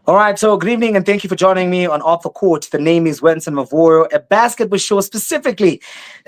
All right, so good evening and thank you for joining me on Off the Court. The name is Wenson Mavoro, a basketball show specifically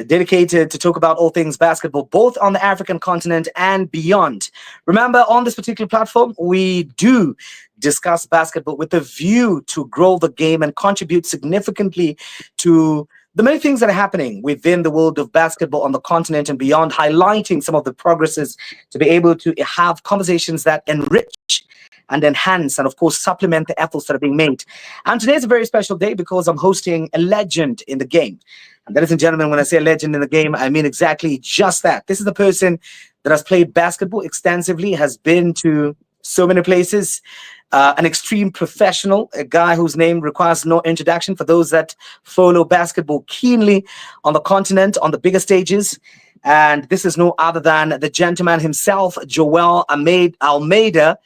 dedicated to talk about all things basketball, both on the African continent and beyond. Remember, on this particular platform, we do discuss basketball with a view to grow the game and contribute significantly to the many things that are happening within the world of basketball on the continent and beyond, highlighting some of the progresses to be able to have conversations that enrich and enhance and of course supplement the efforts that are being made. And today is a very special day because I'm hosting a legend in the game. And ladies and gentlemen, when I say a legend in the game, I mean exactly just that. This is the person that has played basketball extensively, has been to so many places, an extreme professional, a guy whose name requires no introduction for those that follow basketball keenly on the continent, on the bigger stages. And this is no other than the gentleman himself, Joel Almeida,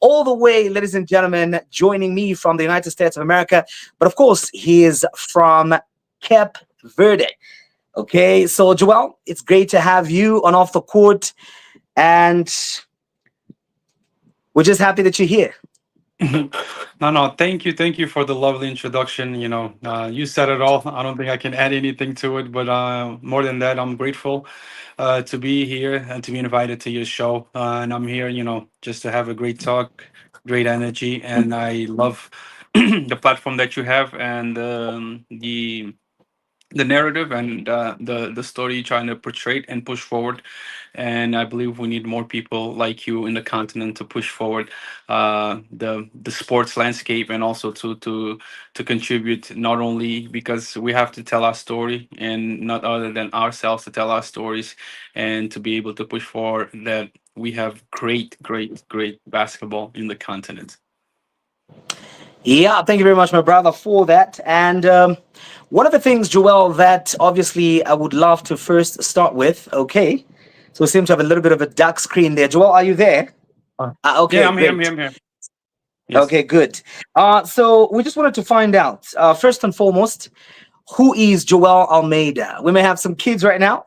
all the way, ladies and gentlemen, joining me from the United States of America. But of course, he is from Cape Verde. Okay, so Joel, it's great to have you on Off the Court, and we're just happy that you're here. No, thank you for the lovely introduction. You said it all. I don't think I can add anything to it, but more than that, I'm grateful to be here and to be invited to your show. And I'm here, just to have a great talk, great energy, and I love the platform that you have and the narrative and the story you're trying to portray and push forward. And I believe we need more people like you in the continent to push forward the sports landscape, and also to contribute, not only because we have to tell our story and not other than ourselves to tell our stories, and to be able to push forward that we have great basketball in the continent. Yeah, thank you very much, my brother, for that. And one of the things, Joel, that obviously I would love to first start with. Okay, so we seem to have a little bit of a dark screen there. Joel, are you there? Yeah, Okay, I'm here, great. I'm here. Yes. Okay, good. So we just wanted to find out, first and foremost, who is Joel Almeida? We may have some kids right now,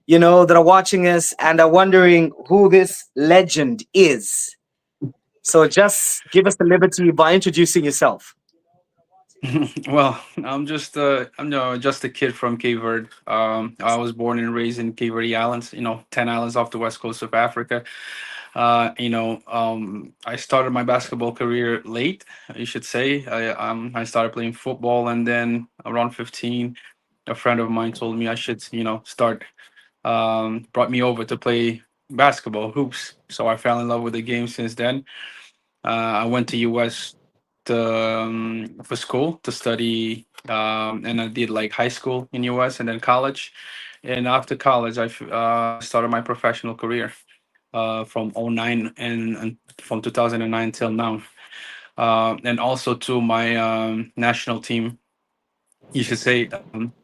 that are watching us and are wondering who this legend is. So just give us the liberty by introducing yourself. Well, I'm just a kid from Cape Verde. I was born and raised in Cape Verde Islands, 10 islands off the west coast of Africa. I started my basketball career late, you should say. I started playing football, and then around 15, a friend of mine told me I should, start. Brought me over to play basketball hoops, so I fell in love with the game since then. I went to US for school to study, and I did like high school in US and then college. And after college, I started my professional career from '09 and from 2009 till now. And also to my national team, you should say,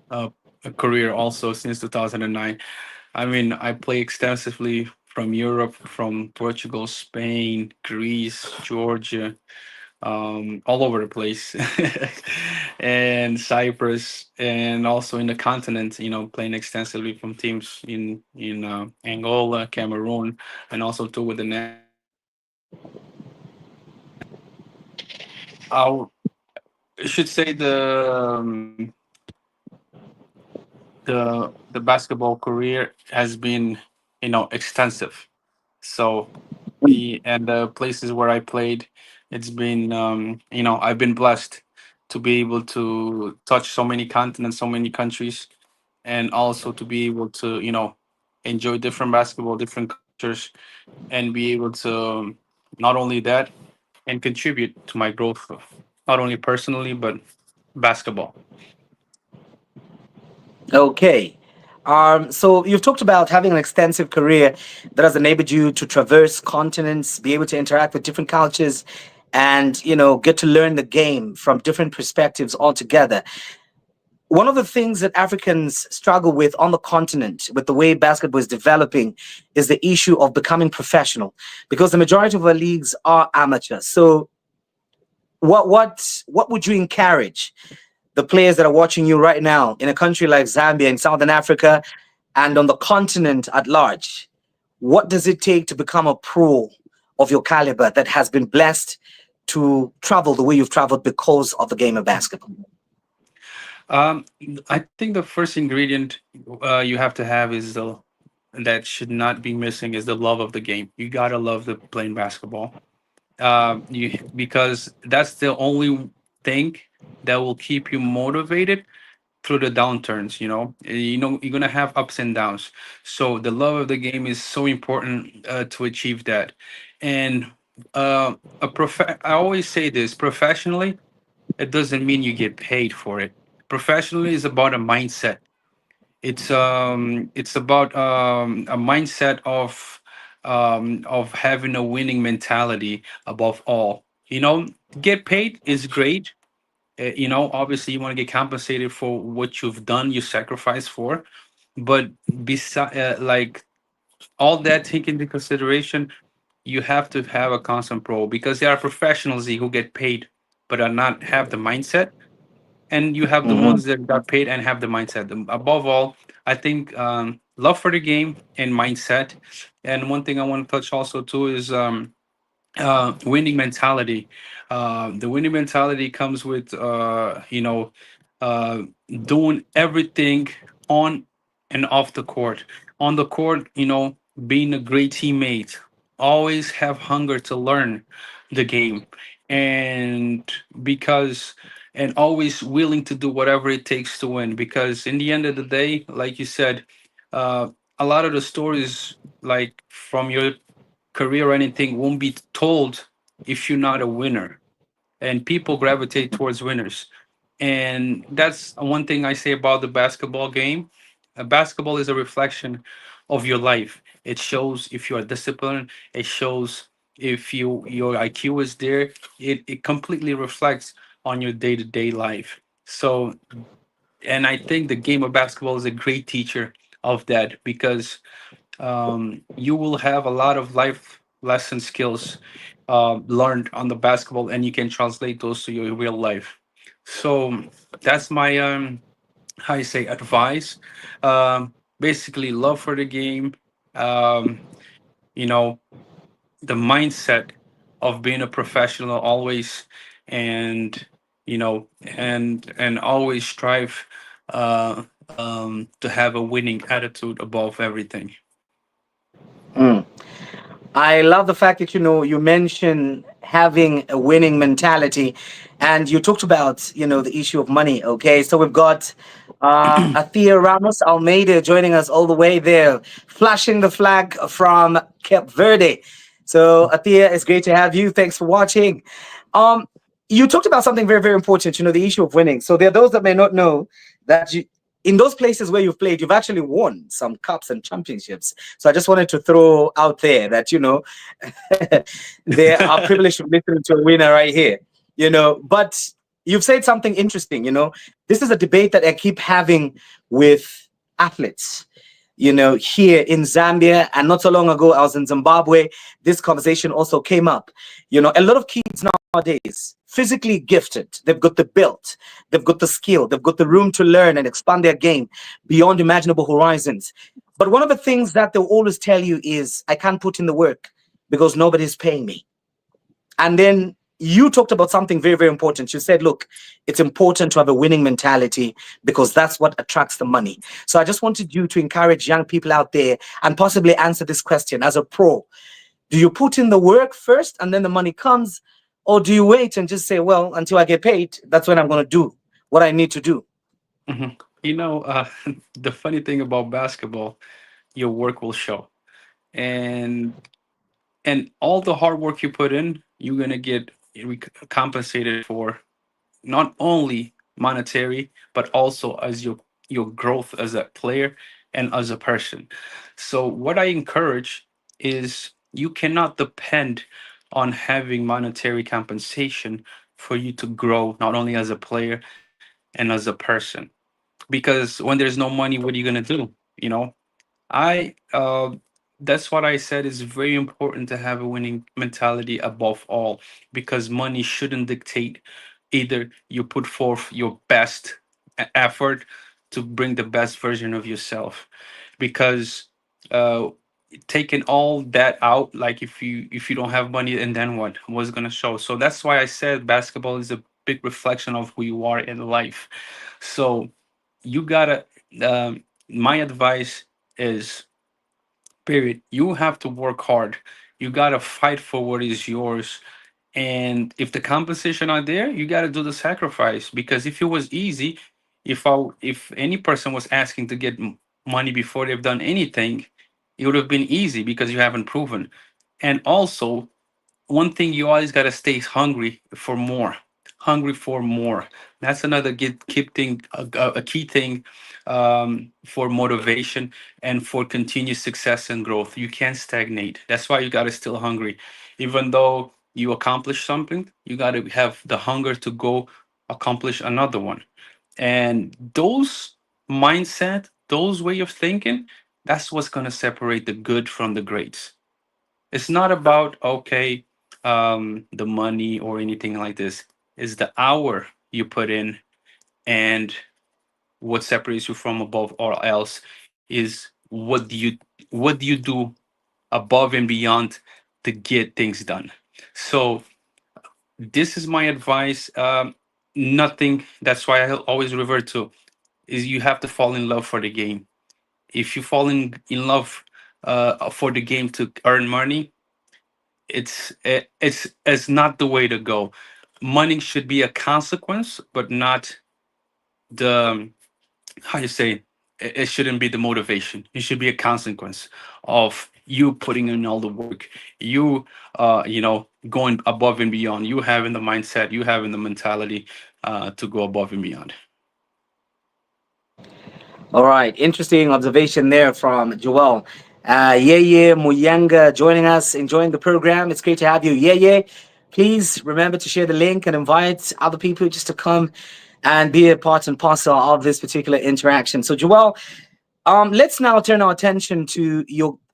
a career also since 2009. I mean, I play extensively from Europe, from Portugal, Spain, Greece, Georgia, all over the place, and Cyprus, and also in the continent. Playing extensively from teams in Angola, Cameroon, and also too with the national team. I should say the basketball career has been extensive. So the places where I played, it's been I've been blessed to be able to touch so many continents, so many countries, and also to be able to enjoy different basketball, different cultures, and be able to not only that, and contribute to my growth, not only personally but basketball. Okay. So you've talked about having an extensive career that has enabled you to traverse continents, be able to interact with different cultures, and get to learn the game from different perspectives altogether. One of the things that Africans struggle with on the continent, with the way basketball is developing, is the issue of becoming professional, because the majority of our leagues are amateur. So, what would you encourage the players that are watching you right now in a country like Zambia in Southern Africa and on the continent at large? What does it take to become a pro of your caliber that has been blessed to travel the way you've traveled because of the game of basketball? Um, I think the first ingredient you have to have is the that should not be missing is the love of the game. You gotta love the playing basketball. You because that's the only thing that will keep you motivated through the downturns. You're gonna have ups and downs. So the love of the game is so important to achieve that. And I always say this professionally. It doesn't mean you get paid for it. Professionally is about a mindset. It's about a mindset of having a winning mentality above all. Get paid is great. Obviously you want to get compensated for what you've done, you sacrifice for. But beside, like all that taken into consideration, you have to have a constant pro because there are professionals who get paid but are not have the mindset, and you have the Hmm. ones that got paid and have the mindset. Above all, I think love for the game and mindset. And one thing I want to touch also too is winning mentality. The winning mentality comes with uh, doing everything on and off the court. On the court, being a great teammate, always have hunger to learn the game, and because and always willing to do whatever it takes to win. Because in the end of the day, like you said, uh, a lot of the stories like from your career or anything won't be told if you're not a winner. And people gravitate towards winners. And that's one thing I say about the basketball game. Basketball is a reflection of your life. It shows if you are disciplined. It shows if your IQ is there. It completely reflects on your day to day life. So, and I think the game of basketball is a great teacher of that because you will have a lot of life lesson skills learned on the basketball, and you can translate those to your real life. So that's my how you say advice. Basically, love for the game. Um, you know, the mindset of being a professional always, and and always strive to have a winning attitude above everything. Mm. I love the fact that you mentioned having a winning mentality, and you talked about the issue of money. Okay, so we've got Athea Ramos Almeida joining us all the way there, flashing the flag from Cape Verde. So Athea, it's great to have you. Thanks for watching. Um, you talked about something very very important. The issue of winning. So there are those that may not know that in those places where you've played, you've actually won some cups and championships. So I just wanted to throw out there that they are privileged to listen to a winner right here. But you've said something interesting. This is a debate that I keep having with athletes. Here in Zambia, and not so long ago, I was in Zimbabwe. This conversation also came up. A lot of kids nowadays, physically gifted, they've got the build, they've got the skill, they've got the room to learn and expand their game beyond imaginable horizons. But one of the things that they'll always tell you is, I can't put in the work because nobody's paying me. And then you talked about something very, very important. You said, look, it's important to have a winning mentality because that's what attracts the money. So I just wanted you to encourage young people out there and possibly answer this question as a pro. Do you put in the work first and then the money comes? Or do you wait and just say, well, until I get paid, that's when I'm going to do what I need to do? Mhm. The funny thing about basketball, your work will show, and all the hard work you put in, you're gonna get compensated for, not only monetary, but also as your growth as a player and as a person. So what I encourage is you cannot depend on having monetary compensation for you to grow, not only as a player and as a person, because when there's no money, what are you gonna do? I That's what I said is very important to have a winning mentality above all, because money shouldn't dictate. Either you put forth your best effort to bring the best version of yourself, because uh taking all that out, like if you don't have money, and then what's gonna show? So that's why I said basketball is a big reflection of who you are in life. So you gotta, my advice is, period, you have to work hard. You gotta fight for what is yours. And if the compensation are there, you got to do the sacrifice. Because if it was easy, if any person was asking to get money before they've done anything, it would have been easy because you haven't proven. And also, one thing, you always got to stay hungry for more. Hungry for more. That's another key thing, a key thing, for motivation and for continued success and growth. You can't stagnate. That's why you got to still hungry. Even though you accomplish something, you got to have the hunger to go accomplish another one. And those mindset, those way of thinking, that's what's going to separate the good from the greats. It's not about, okay, the money or anything like this. It's the hour you put in, and what separates you from above all else is what do you do above and beyond to get things done. So this is my advice. Nothing. That's why I always revert to, is you have to fall in love for the game. If you fall in love for the game to earn money, it's not the way to go. Money should be a consequence, but not the, how you say, it shouldn't be the motivation. It should be a consequence of you putting in all the work, you going above and beyond, you having the mindset, you having the mentality to go above and beyond. All right, interesting observation there from Joel. Yeye Muyanga joining us, enjoying the program. It's great to have you, Yeye. Please remember to share the link and invite other people just to come and be a part and parcel of this particular interaction. So, Joel, let's now turn our attention to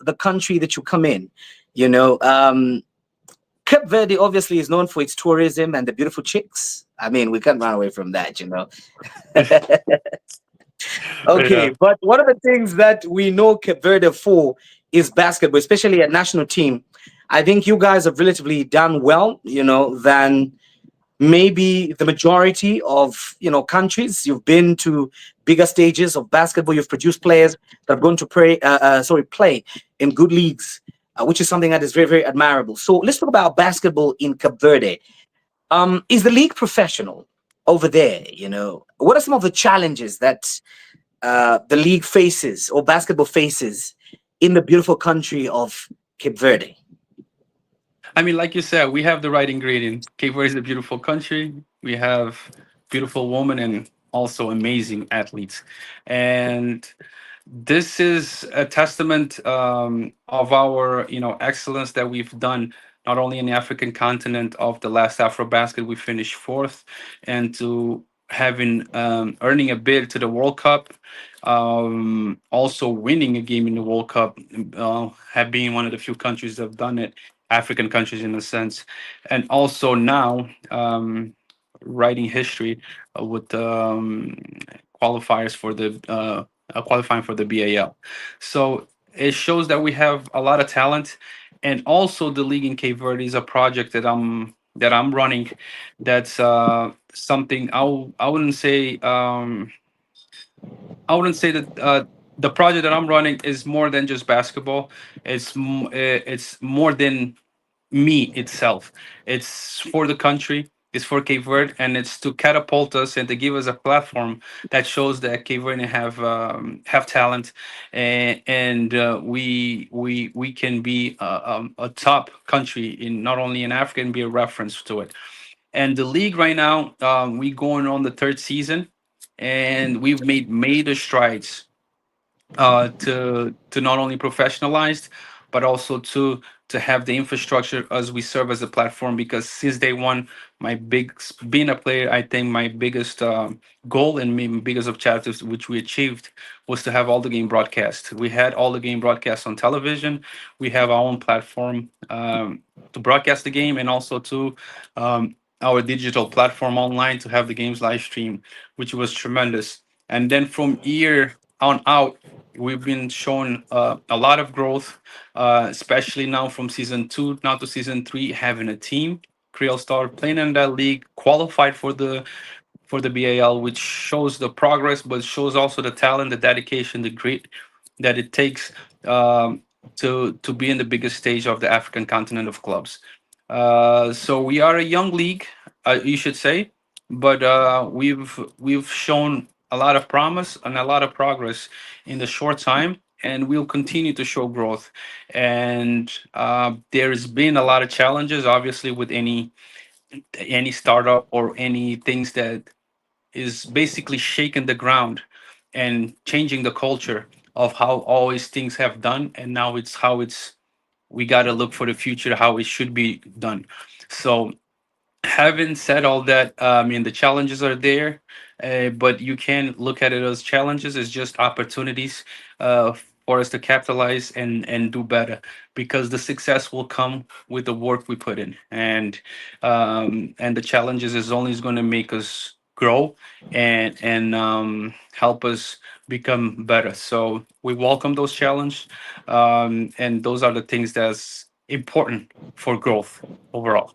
the country that you come in. You know, Cape Verde obviously is known for its tourism and the beautiful chicks. I mean, we can't run away from that, you know. Okay, Yeah. but one of the things that we know Cape Verde for is basketball, especially a national team. I think you guys have relatively done well, than maybe the majority of countries. You've been to bigger stages of basketball. You've produced players that have gone to play in good leagues, which is something that is very, very admirable. So let's talk about basketball in Cape Verde. Is the league professional over there? What are some of the challenges that the league faces or basketball faces in the beautiful country of Cape Verde? I mean, like you said, we have the right ingredient. Cape Verde is a beautiful country. We have beautiful women and also amazing athletes. And this is a testament, of our excellence that we've done, not only in the African continent. Of the last Afrobasket, we finished fourth, and to having, earning a bid to the World Cup, also winning a game in the World Cup, have been one of the few countries that have done it, African countries in a sense. And also now, writing history, with, qualifiers for the qualifying for the BAL. So it shows that we have a lot of talent. And also, the league in Cape Verde is a project that I'm running. That's something I wouldn't say that, the project that I'm running is more than just basketball. It's more than me itself. It's for the country. It's for Cape Verde, and it's to catapult us and to give us a platform that shows that Cape Verde have talent, and we can be a top country in, not only in Africa, and be a reference to it. And the league right now, we going on the third season, and we've made major strides, to not only professionalized, but also to have the infrastructure as we serve as a platform. Because since day one, my big being a player, I think my biggest, goal and my biggest objectives, which we achieved, was to have all the game broadcast. We had all the game broadcast on television. We have our own platform, to broadcast the game, and also to, our digital platform online to have the games live stream, which was tremendous. And then from here on out, we've been shown a lot of growth, especially now from season two now to season three, having a team. Kriol started playing in that league, qualified for the BAL, which shows the progress, but shows also the talent, the dedication, the grit that it takes to be in the biggest stage of the African continent of clubs. So we are a young league, you should say, but we've shown a lot of promise and a lot of progress in the short time, and we'll continue to show growth. And there's been a lot of challenges, obviously, with any startup or any things that is basically shaking the ground and changing the culture of how always things have done, and now it's how it's we got to look for the future how it should be done. So having said all that, I mean the challenges are there, but you can look at it as challenges as just opportunities uh, for us to capitalize and do better, because the success will come with the work we put in, and the challenges is only going to make us grow and help us become better. So we welcome those challenges, and those are the things that's important for growth overall.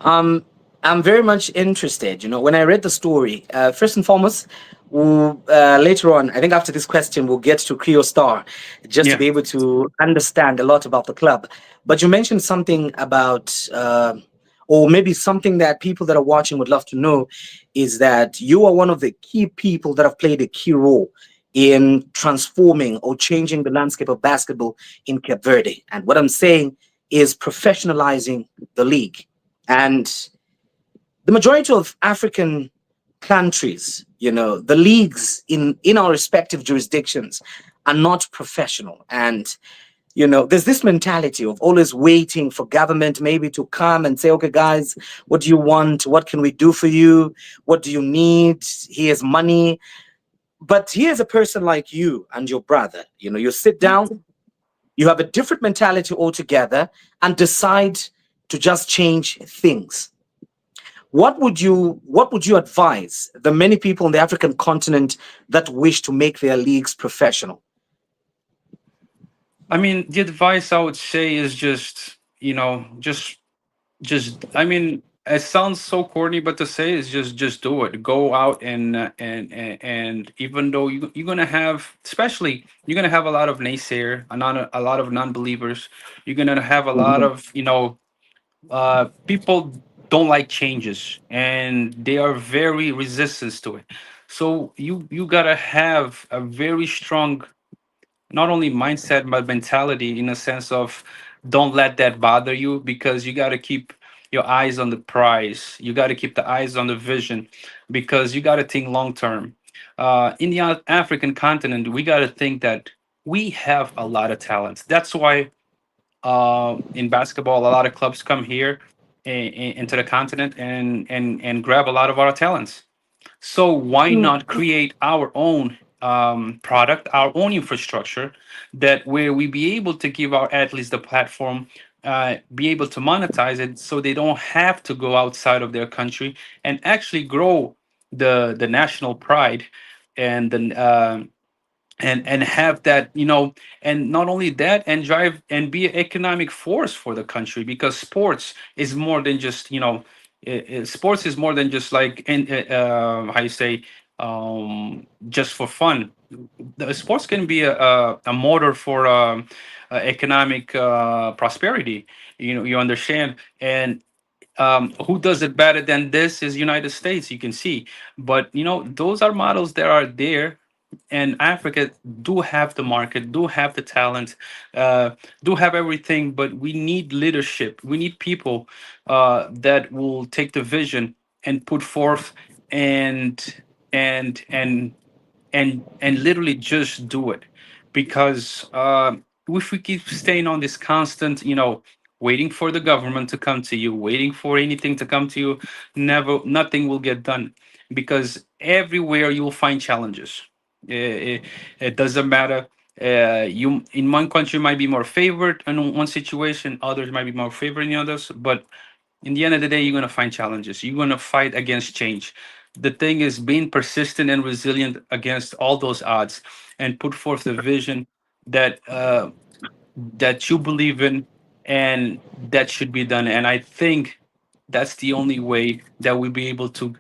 Um, I'm very much interested. When I read the story, first and foremost, later on, I think after this question, we'll get to Creo Star just to Yeah. be able to understand a lot about the club. But you mentioned something about, or maybe something that people that are watching would love to know is that you are one of the key people that have played a key role in transforming or changing the landscape of basketball in Cape Verde. And what I'm saying is professionalizing the league. And the majority of African countries, the leagues in our respective jurisdictions are not professional. And there's this mentality of always waiting for government maybe to come and say, okay, guys, what do you want? What can we do for you? What do you need? Here's money. But here's a person like you and your brother. You sit down, you have a different mentality altogether, and decide to just change things. What would you advise the many people on the African continent that wish to make their leagues professional? I mean, the advice I would say is just, I mean, it sounds so corny, but to say is just do it. Go out and even though you're gonna have, especially you're gonna have a lot of naysayer, a lot of non-believers. You're gonna have a lot Mhm. of, people don't like changes and they are very resistant to it. So you gotta have a very strong not only mindset but mentality, in a sense of don't let that bother you, because you got to keep your eyes on the prize, you got to keep the eyes on the vision, because you got to think long term. In the African continent, we got to think that we have a lot of talent. That's why in basketball a lot of clubs come here into the continent and grab a lot of our talents. So why not create our own product, our own infrastructure, that where we be able to give our athletes the platform, be able to monetize it, so they don't have to go outside of their country and actually grow the national pride and then and have that, and not only that, and drive and be an economic force for the country, because sports is more than just, sports is more than just like how you say, just for fun. The sports can be a motor for economic prosperity, you understand. And who does it better than this is United States, you can see. But those are models that are there, and Africa do have the market, do have the talent, uh, do have everything, but we need leadership. We need people that will take the vision and put forth and and and and literally just do it. Because if we keep staying on this constant, waiting for the government to come to you, waiting for anything to come to you, never nothing will get done, because everywhere you'll find challenges. It doesn't matter. You in one country might be more favored in one situation, others might be more favored in others, but in the end of the day, you're gonna find challenges. You're gonna fight against change. the thing is being persistent and resilient against all those odds, and put forth a vision that that you believe in, and that should be done. And I think that's the only way that we'll be able to,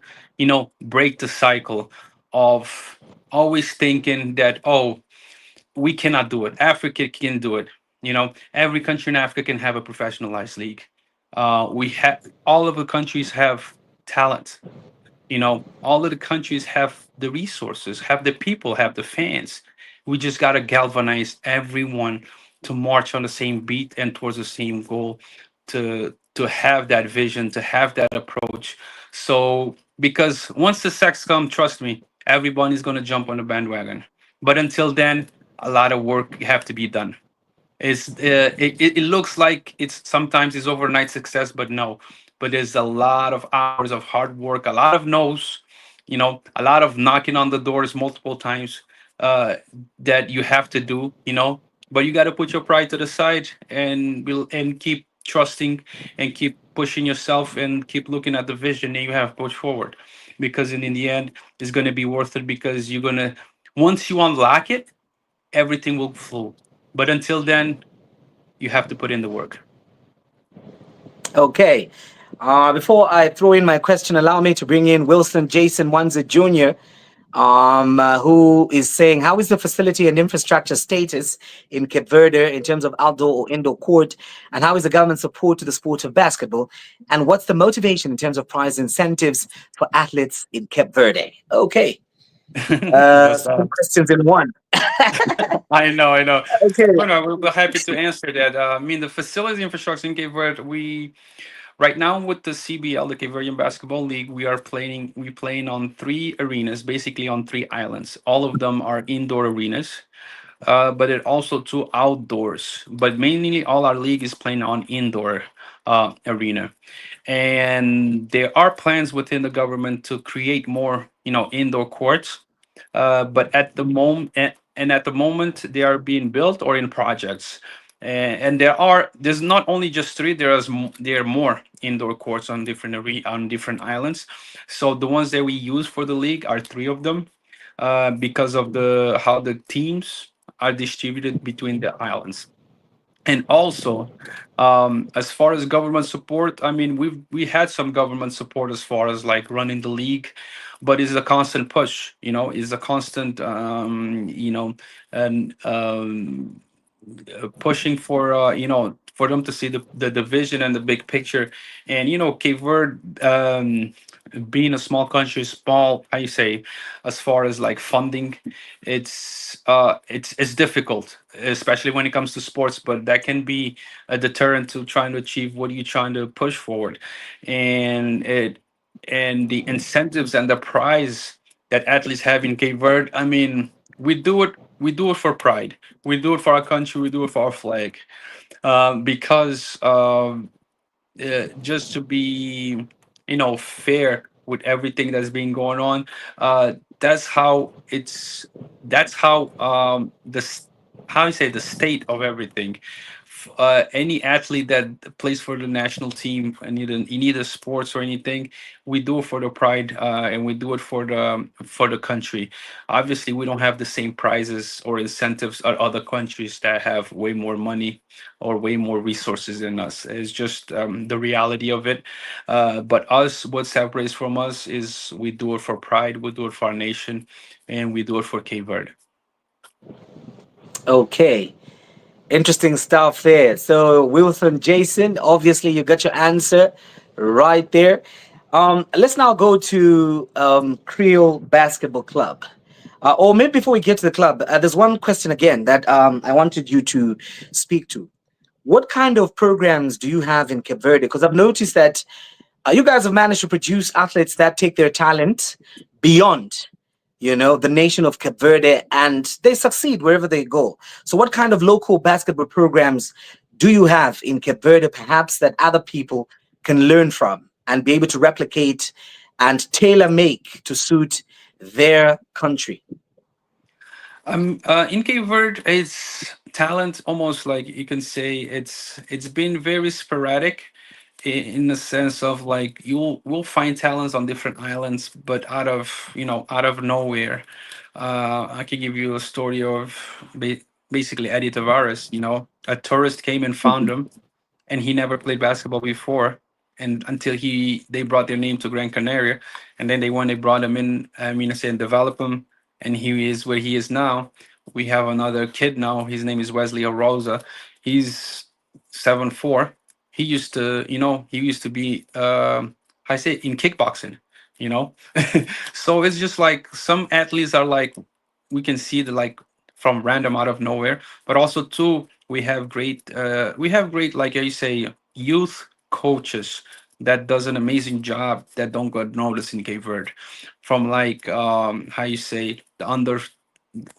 break the cycle of always thinking that, oh, we cannot do it. Africa can do it. Every country in Africa can have a professionalized league. We have all of the countries have talent. All of the countries have the resources, have the people, have the fans. We just got to galvanize everyone to march on the same beat and towards the same goal, to have that vision, to have that approach. So because once the sex come, trust me, everybody's going to jump on the bandwagon. But until then, a lot of work have to be done. It looks like it's sometimes it's overnight success, but no. But there's a lot of hours of hard work, a lot of no's, a lot of knocking on the doors multiple times, uh, that you have to do. But you got to put your pride to the side, and keep trusting, and keep pushing yourself, and keep looking at the vision that you have pushed forward, because in the end it's going to be worth it, because you're gonna, once you unlock it, everything will flow. But until then, you have to put in the work. Okay. Before I throw in my question, allow me to bring in Wilson Jason Wanza Jr., who is saying, how is the facility and infrastructure status in Cape Verde in terms of outdoor or indoor court? And how is the government support to the sport of basketball? And what's the motivation in terms of prize incentives for athletes in Cape Verde? Okay. That's Two questions in one. I know. Okay. Oh no, we're happy to answer that. I mean, the facility infrastructure in Cape Verde, we right now with the CBL, the Cape Verdean Basketball League, we playing on three arenas, basically on three islands. All of them are indoor arenas, but it also two outdoors. But mainly, all our league is playing on indoor arena, and there are plans within the government to create more, indoor courts. But at the moment, and at the moment, they are being built or in projects. And there's not only just three. There are more indoor courts on on different islands. So the ones that we use for the league are three of them, because of the how the teams are distributed between the islands. And also, as far as government support, I mean, we had some government support as far as like running the league, but it's a constant push. It's a constant, and pushing for, for them to see the vision and the big picture. And Cape Verde, being a small country, small, how you say, as far as like funding, it's difficult, especially when it comes to sports. But that can be a deterrent to trying to achieve what you're trying to push forward. And the incentives and the prize that athletes have in Cape Verde, I mean, we do it for pride. We do it for our country. We do it for our flag. Because just to be, fair with everything that's been going on, uh that's how it's that's how how you say, the state of everything. Any athlete that plays for the national team, and in either sports or anything, we do it for the pride, and we do it for the country. Obviously, we don't have the same prizes or incentives at other countries that have way more money or way more resources than us. It's just, the reality of it. But us, what separates from us is we do it for pride, we do it for our nation, and we do it for Cape Verde. Okay. Interesting stuff there. So, Wilson Jason, obviously you got your answer right there. Let's now go to Kriol Basketball Club. Or maybe before we get to the club, there's one question again that I wanted you to speak to. What kind of programs do you have in Cape Verde? Because I've noticed that you guys have managed to produce athletes that take their talent beyond, the nation of Cape Verde, and they succeed wherever they go. So, what kind of local basketball programs do you have in Cape Verde, perhaps that other people can learn from and be able to replicate and tailor make to suit their country? In Cape Verde, it's talent, almost like you can say it's been very sporadic. in the sense of like you'll will find talents on different islands, but out of out of nowhere. I can give you a story of basically Eddie Tavares. A tourist came and found him, and he never played basketball before, and until he they brought their name to Gran Canaria, and then they brought him in. I mean, I say, and develop him, and he is where he is now. We have another kid now. His name is Wesley Arosa. He's 7'4". He used to be I say in kickboxing. You know, so it's just like some athletes are like we can see the like from random out of nowhere, but also too we have great like you say youth coaches that does an amazing job that don't get noticed in Cape Verde, from like how you say the under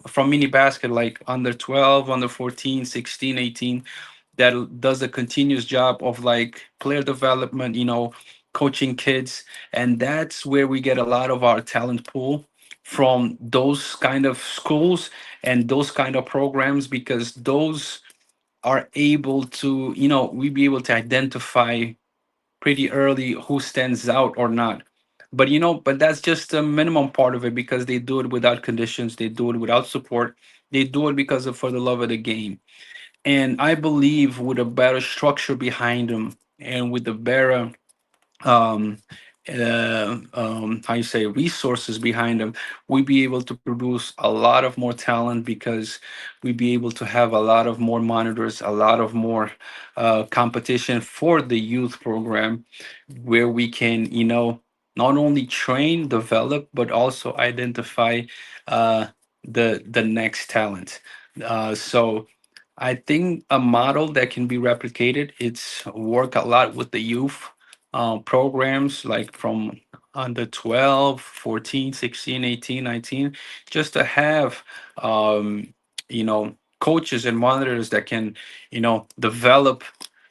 from mini basket like under 12, under 14, 16, 18, that does a continuous job of like player development, coaching kids. And that's where we get a lot of our talent pool, from those kind of schools and those kind of programs, because those are able to, we be able to identify pretty early who stands out or not. But that's just a minimum part of it, because they do it without conditions, they do it without support, they do it because of for the love of the game. And I believe with a better structure behind them, and with the better um, how you say resources behind them, we be able to produce a lot of more talent, because we be able to have a lot of more monitors, a lot of more competition for the youth program, where we can not only train, develop, but also identify uh, the next talent. So I think a model that can be replicated, it's work a lot with the youth programs, like from under 12, 14, 16, 18, 19, just to have coaches and monitors that can develop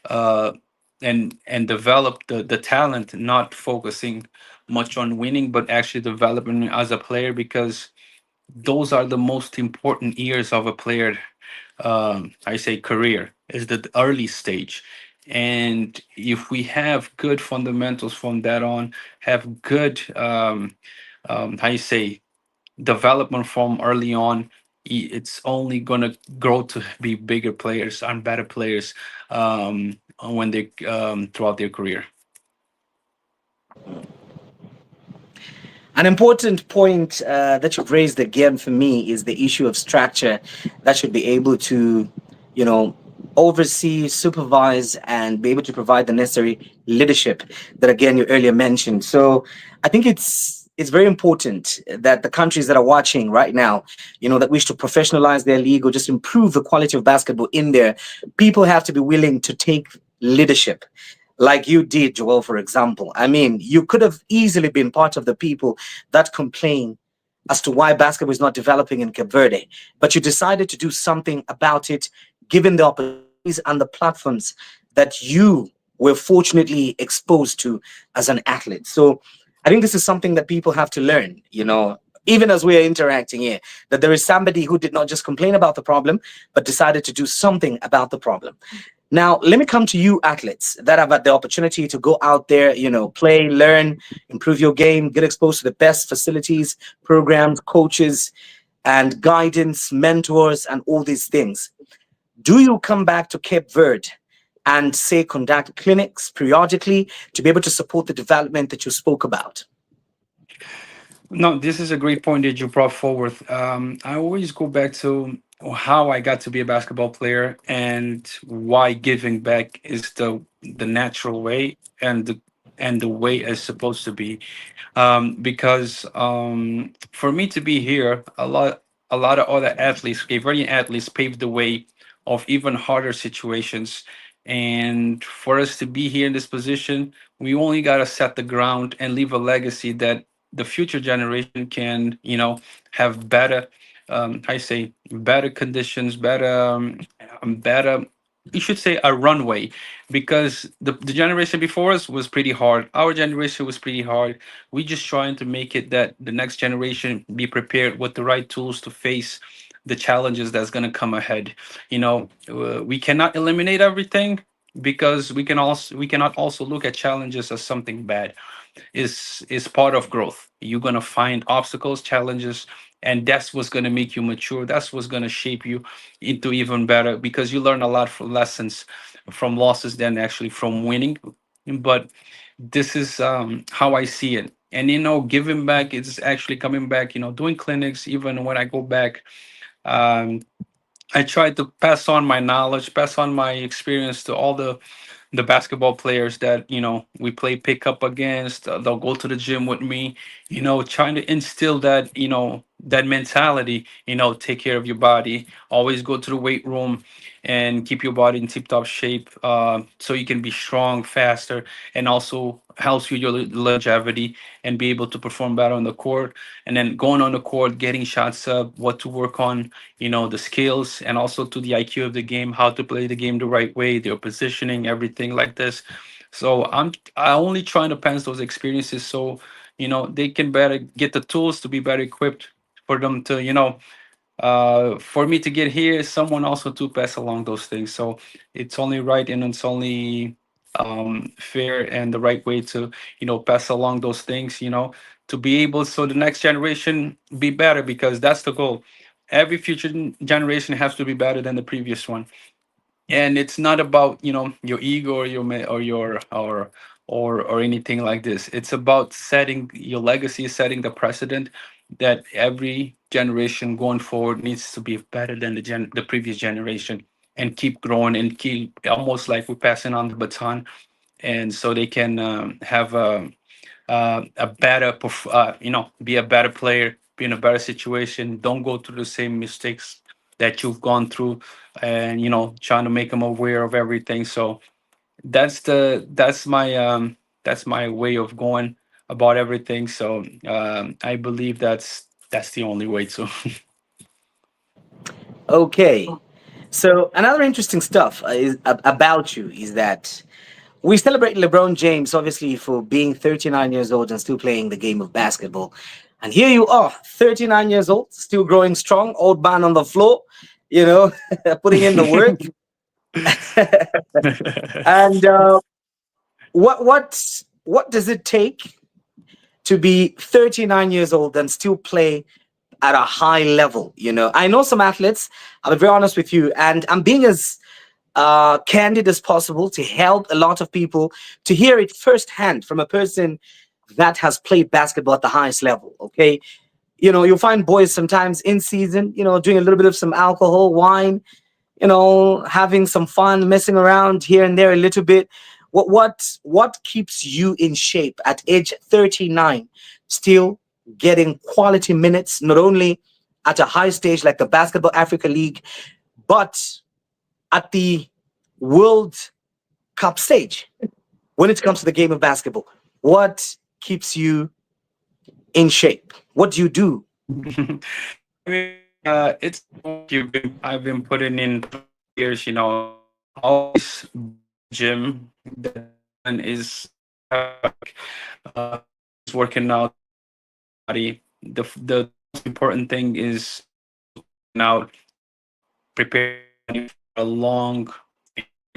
uh, and develop the talent, not focusing much on winning, but actually developing as a player, because those are the most important years of a player, I say career, is the early stage. And if we have good fundamentals from that on, have good, how you say, development from early on, it's only gonna grow to be bigger players and better players when they throughout their career. An important point that you've raised again for me is the issue of structure that should be able to, you know, oversee, supervise, and be able to provide the necessary leadership that again you earlier mentioned. So I think it's very important that the countries that are watching right now, that wish to professionalize their league or just improve the quality of basketball in there, people have to be willing to take leadership like you did, Joel, for example. I mean, you could have easily been part of the people that complain as to why basketball is not developing in Cape Verde, but you decided to do something about it, given the opportunities and the platforms that you were fortunately exposed to as an athlete. So I think this is something that people have to learn, even as we are interacting here, that there is somebody who did not just complain about the problem, but decided to do something about the problem. Now, let me come to you, athletes that have had the opportunity to go out there, play, learn, improve your game, get exposed to the best facilities, programs, coaches, and guidance, mentors, and all these things. Do you come back to Cape Verde and, say, conduct clinics periodically to be able to support the development that you spoke about? No, this is a great point that you brought forward. I always go back to how I got to be a basketball player, and why giving back is the natural way, and the way it's supposed to be. Because for me to be here, a lot of other athletes, Cape Verdean athletes, paved the way of even harder situations. And for us to be here in this position, we only got to set the ground and leave a legacy that the future generation can, have better, I say, better conditions, better. You should say a runway, because the generation before us was pretty hard. Our generation was pretty hard. We just trying to make it that the next generation be prepared with the right tools to face the challenges that's going to come ahead. We cannot eliminate everything, because we cannot also look at challenges as something bad. Is part of growth. You're gonna find obstacles, challenges, and that's what's gonna make you mature. That's what's gonna shape you into even better, because you learn a lot from lessons from losses than actually from winning. But this is how I see it. And giving back is actually coming back. Doing clinics. Even when I go back, um, I try to pass on my knowledge, pass on my experience to all the basketball players that we play pickup against. They'll go to the gym with me, trying to instill that that mentality. Take care of your body, always go to the weight room and keep your body in tip top shape, so you can be strong faster, and also helps you your longevity and be able to perform better on the court. And then going on the court, getting shots up, what to work on, the skills, and also to the IQ of the game, how to play the game the right way, their positioning, everything like this. So I only trying to pass those experiences, so they can better get the tools to be better equipped for them to for me to get here, someone also to pass along those things. So it's only right, and it's only fair and the right way to pass along those things, to be able, so the next generation be better, because that's the goal. Every future generation has to be better than the previous one. And it's not about your ego or or anything like this. It's about setting your legacy, setting the precedent that every generation going forward needs to be better than the previous generation, and keep growing, and keep almost like we're passing on the baton. And so they can have a better be a better player, be in a better situation, don't go through the same mistakes that you've gone through, and trying to make them aware of everything. So that's my way of going about everything. So I believe that's the only way to. Okay. So another interesting stuff about you is that we celebrate LeBron James, obviously, for being 39 years old and still playing the game of basketball. And here you are, 39 years old, still growing strong, old man on the floor, you know, putting in the work. And what does it take to be 39 years old and still play at a high level? I know some athletes. I'll be very honest with you, and I'm being as candid as possible to help a lot of people to hear it firsthand from a person that has played basketball at the highest level. Okay, you'll find boys sometimes in season, doing a little bit of some alcohol, wine, having some fun, messing around here and there a little bit. What keeps you in shape at age 39, still getting quality minutes, not only at a high stage like the Basketball Africa League, but at the World Cup stage when it comes to the game of basketball? What keeps you in shape? What do you do? I mean, it's I've been putting in years, always gym that is is working out body. The most important thing is now prepare for a long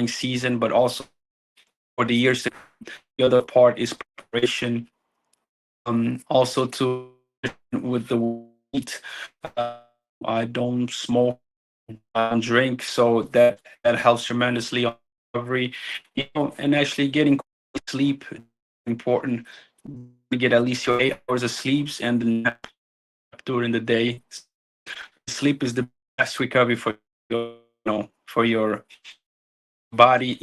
season, but also for the years to come. The other part is preparation. Also to with the weight. I don't smoke, I don't drink, so that helps tremendously on recovery. And actually getting sleep is important. You get at least your 8 hours of sleeps and the nap during the day. Sleep is the best recovery for for your body.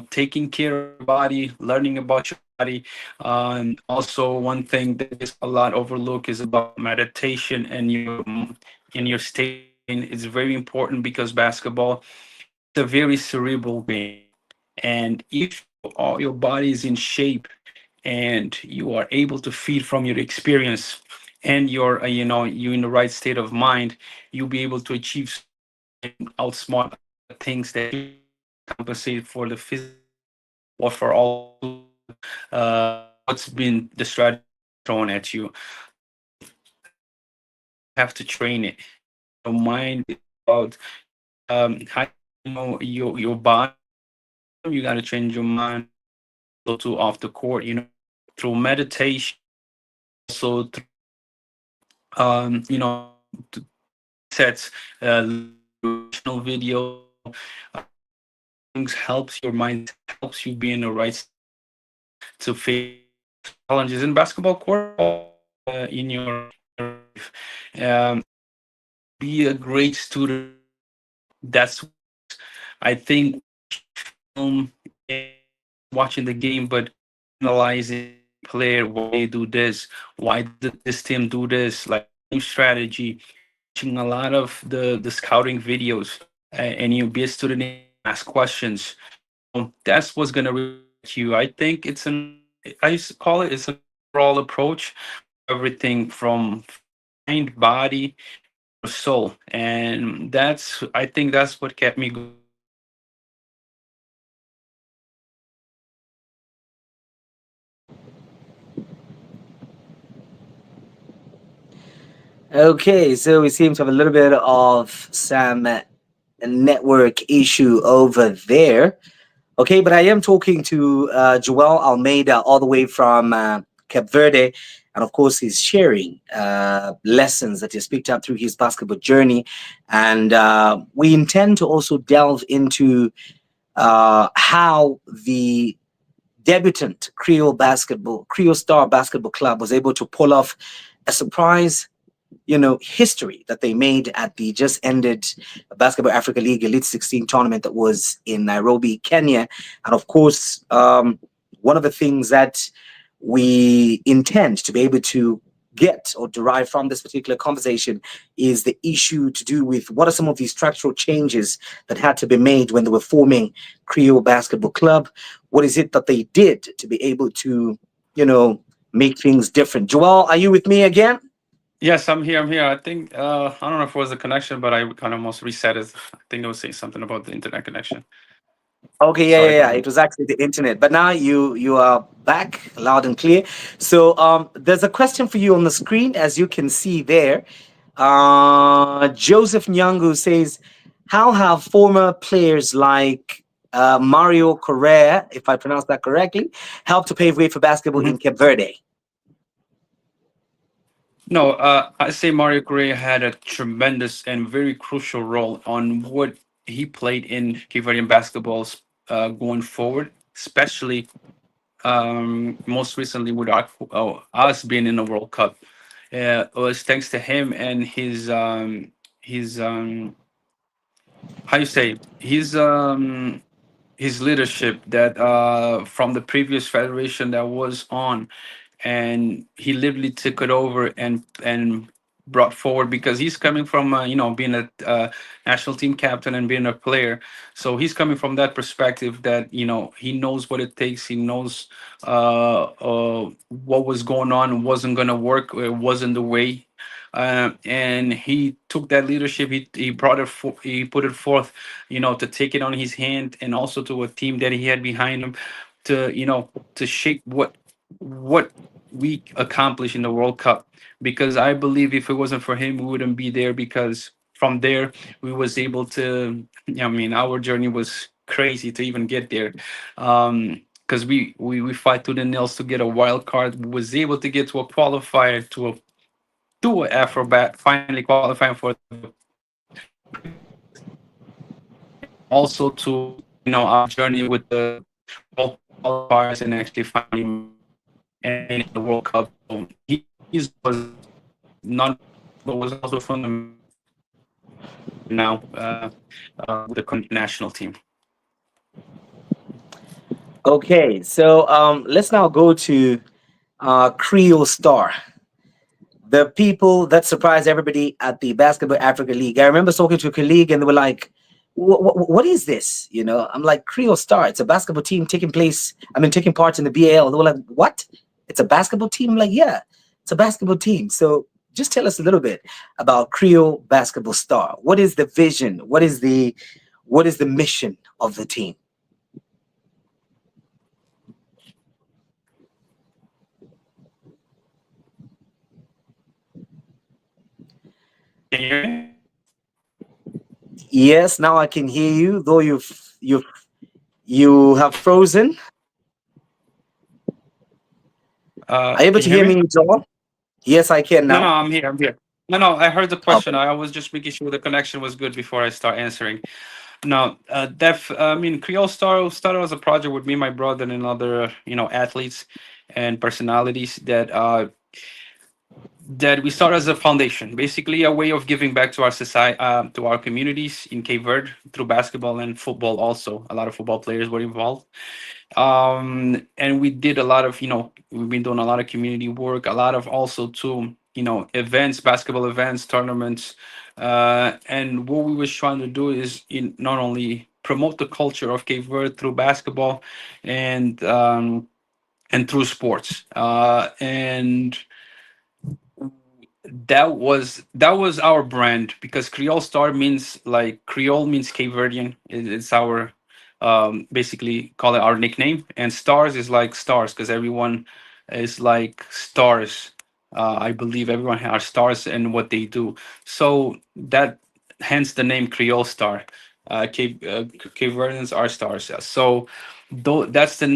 Taking care of your body, learning about your body. And also one thing that is a lot overlooked is about meditation and your state of mind. It's very important because basketball is a very cerebral game, and if all your body is in shape and you are able to feed from your experience, and you're in the right state of mind, you'll be able to achieve so much and outsmart things that you compensate for the physical or for all what's been the strategy thrown at you. Have to train it. Your mind is about how your body you got to change your mind also to off the court, through meditation, also through, sets, motivational videos, things helps your mindset, helps you be in the right state of mind to face challenges in basketball court, in your life. Be a great student. That's I think watching film and not just watching the game, but analyzing every player, why they do this, why did this team do this, like game strategy, watching a lot of the scouting videos, and you be a student and you ask questions. That's what's gonna really get you. I think I used to call it's an overall approach for everything from mind, body, and your soul, and I think that's what kept me going. Okay, so we seem to have a little bit of some network issue over there. Okay, but I am talking to Joel Almeida all the way from Cape Verde. And of course, he's sharing lessons that he's picked up through his basketball journey. And we intend to also delve into how the debutant Kriol Star Basketball Club was able to pull off a surprise, history that they made at the just ended Basketball Africa League Elite 16 tournament that was in Nairobi, Kenya. And of course, one of the things that we intend to be able to get or derive from this particular conversation is the issue to do with what are some of these structural changes that had to be made when they were forming Creole Basketball Club. What is it that they did to be able to, you know, make things different? Joel, are you with me again? Yes, I'm here. I'm here. I think I don't know if it was the connection, but I kind of almost reset it. I think it was saying something about the internet connection. Okay, yeah, Sorry yeah, about yeah. that. It was actually the internet, but now you are back loud and clear. So there's a question for you on the screen, as you can see there. Joseph Nyangu says, "How have former players like Mario Correa, if I pronounce that correctly, helped to pave way for basketball Mhm. in Cape Verde?" No, I say Mario Correa had a tremendous and very crucial role on what he played in Cape Verdean basketballs going forward, especially most recently with us being in the World Cup. It was thanks to him and his how you say his leadership that from the previous federation that was on, and he literally took it over and brought forward because he's coming from being a national team captain and being a player, so he's coming from that perspective that he knows what it takes. He knows what was going on wasn't going to work, it wasn't the way, and he took that leadership. He brought he put it forth, to take it on his hand, and also to a team that he had behind him, to to shape what we accomplished in the World Cup. Because I believe if it wasn't for him, we wouldn't be there. Because from there, we was able to. I mean, our journey was crazy to even get there. Because we fight to the nails to get a wild card. We was able to get to a qualifier, to a Afrobat, finally qualifying for the pre-qualifiers, and also to our journey with the World Cup qualifiers, and actually finally making it and being in the World Cup. So he's was not only crucial, but was also fundamental to where we are right now with the current national team. Okay, so let's now go to Creole Star, the people that surprised everybody at the Basketball Africa League. I remember talking to a colleague and they were like, what is this? I'm like, Creole Star. It's a basketball team taking part in the BAL. They were like, what? It's a basketball team? I'm like, yeah, it's a basketball team. So just tell us a little bit about Creole Basketball Star. What is the vision? What is the mission of the team? Can you hear me? Yes, now I can hear you, though you've You have frozen. Are you able Can to you hear hear me? me, Joel? Yes, I can No, no, now. I'm here. I'm here. No, no, I heard the question. Okay. I was just making sure the connection was good before I start answering. No, I mean, Creole started as a project with me, my brother, and other, athletes and personalities that we start as a foundation, basically a way of giving back to our society, to our communities in Cape Verde through basketball and football. Also, a lot of football players were involved, and we did a lot of, we've been doing a lot of community work, a lot of also too, events, basketball events, tournaments, and what we was trying to do is not only promote the culture of Cape Verde through basketball and through sports, and that was our brand, because Creole Star means, like, Creole means Cape Verdean. It's our, basically call it our nickname, and stars is like stars because everyone is like stars. I believe everyone has stars in what they do, so that, hence the name Creole Star. Cape Verdeans are stars. So though that's the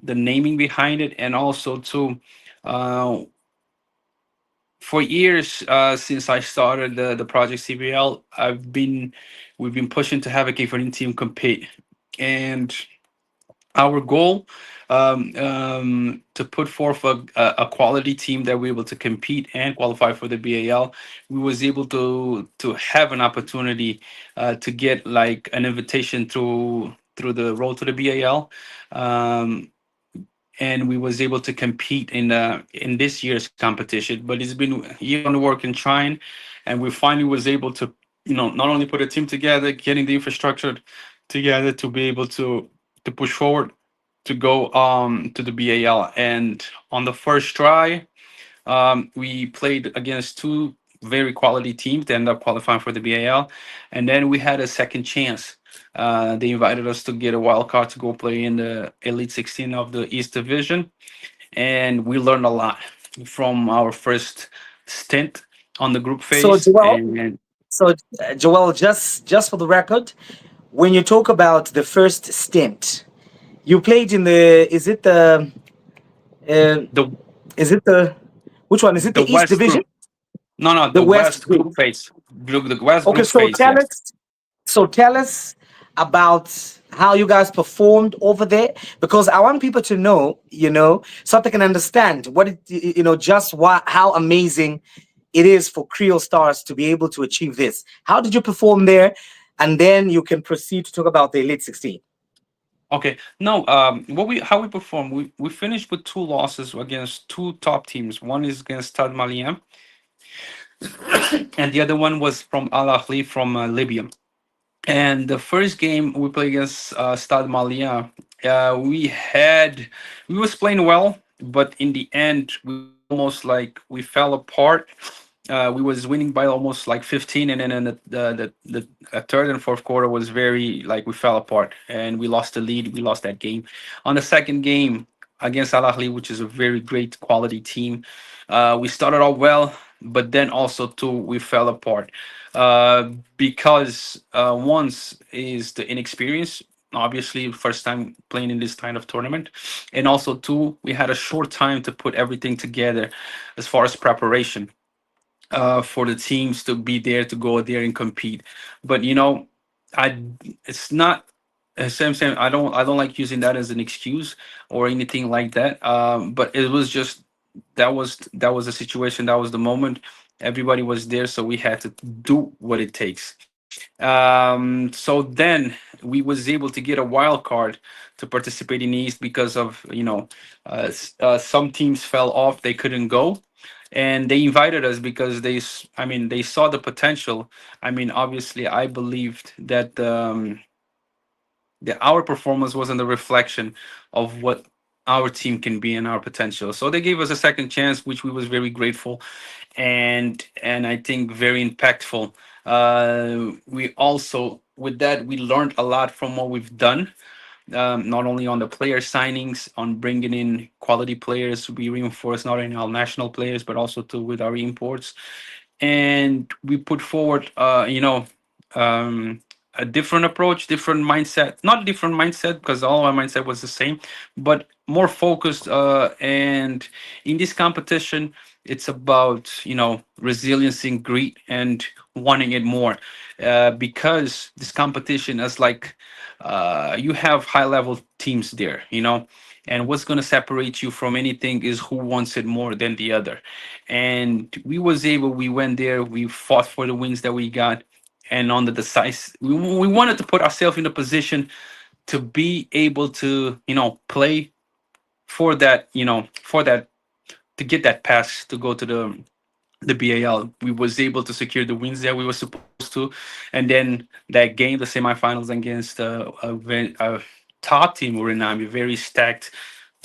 naming behind it, and also too, uh, for years, since I started the project CBL, we've been pushing to have a K14 team compete, and our goal, to put forth a quality team that we're able to compete and qualify for the BAL. We was able to have an opportunity, to get like an invitation through the road to the BAL. Um, and we was able to compete in this year's competition. But it's been a year on work and trying, and we finally was able to, not only put a team together, getting the infrastructure together to be able to push forward, to go to the BAL. And on the first try, we played against two very quality teams that ended up qualifying for the BAL, and then we had a second chance. They invited us to get a wild card to go play in the Elite 16 of the East Division, and we learned a lot from our first stint on the group So, phase. Joel, And Joel, just for the record, when you talk about the first stint, you played in the. Uh, the is it the which one? Is it the the East West Division? group, no, The the West West Group. group phase, the West Okay, group phase, yes. so tell us about how you guys performed over there, because I want people to know, so they can understand what it, just how amazing it is for Creole Stars to be able to achieve this. How did you perform there? And then you can proceed to talk about the Elite 16. Okay. No, what we how we performed, we finished with two losses against two top teams. One is against Stade Malien, and the other one was from Al Ahly from Libya. And the first game we played against Stade Malien, we was playing well, but in the end we almost like we fell apart. We was winning by almost like 15, and then in the third and fourth quarter was very, like, we fell apart and we lost the lead. We lost that game. On the second game against Al Ahly, which is a very great quality team, we started out well, but then also too we fell apart, because once is the inexperience, obviously first time playing in this kind of tournament, and also two, we had a short time to put everything together as far as preparation, for the teams to be there, to go there and compete. But I it's not, same. I don't like using that as an excuse or anything like that. But it was just, that was the situation, that was the moment. Everybody was there, so we had to do what it takes. So then we was able to get a wild card to participate in East, because of, some teams fell off, they couldn't go, and they invited us because they saw the potential. I mean, obviously I believed that our performance wasn't a reflection of what our team can be and our potential, so they gave us a second chance, which we was very grateful, and I think very impactful. We also, with that, we learned a lot from what we've done, not only on the player signings, on bringing in quality players. We reinforce not only our national players, but also too with our imports, and we put forward, um, a different approach, different mindset. Not different mindset because all my mindset was the same, but more focused. And in this competition, it's about resiliency, grit, and wanting it more. Because this competition is like you have high level teams there, and what's going to separate you from anything is who wants it more than the other. And we went there, we fought for the wins that we got, and on the decisive, we wanted to put ourselves in a position to be able to play for that, for that, to get that pass to go to the BAL. We was able to secure the wins that we were supposed to, and then that game, the semifinals against a top team, Urinami, very stacked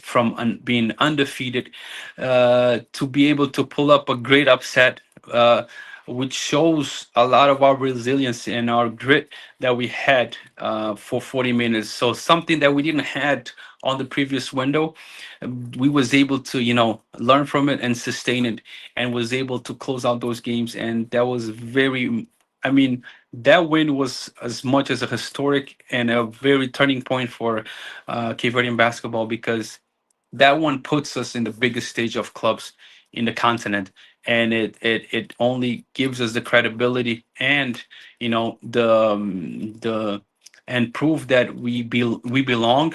from being undefeated, to be able to pull up a great upset, which shows a lot of our resilience and our grit that we had for 40 minutes. So something that we didn't had on the previous window, we was able to learn from it and sustain it, and was able to close out those games. And that was very, I mean, that win was as much as a historic and a very turning point for Cape Verdean basketball, because that one puts us in the biggest stage of clubs in the continent, and it only gives us the credibility and the and proof that we belong,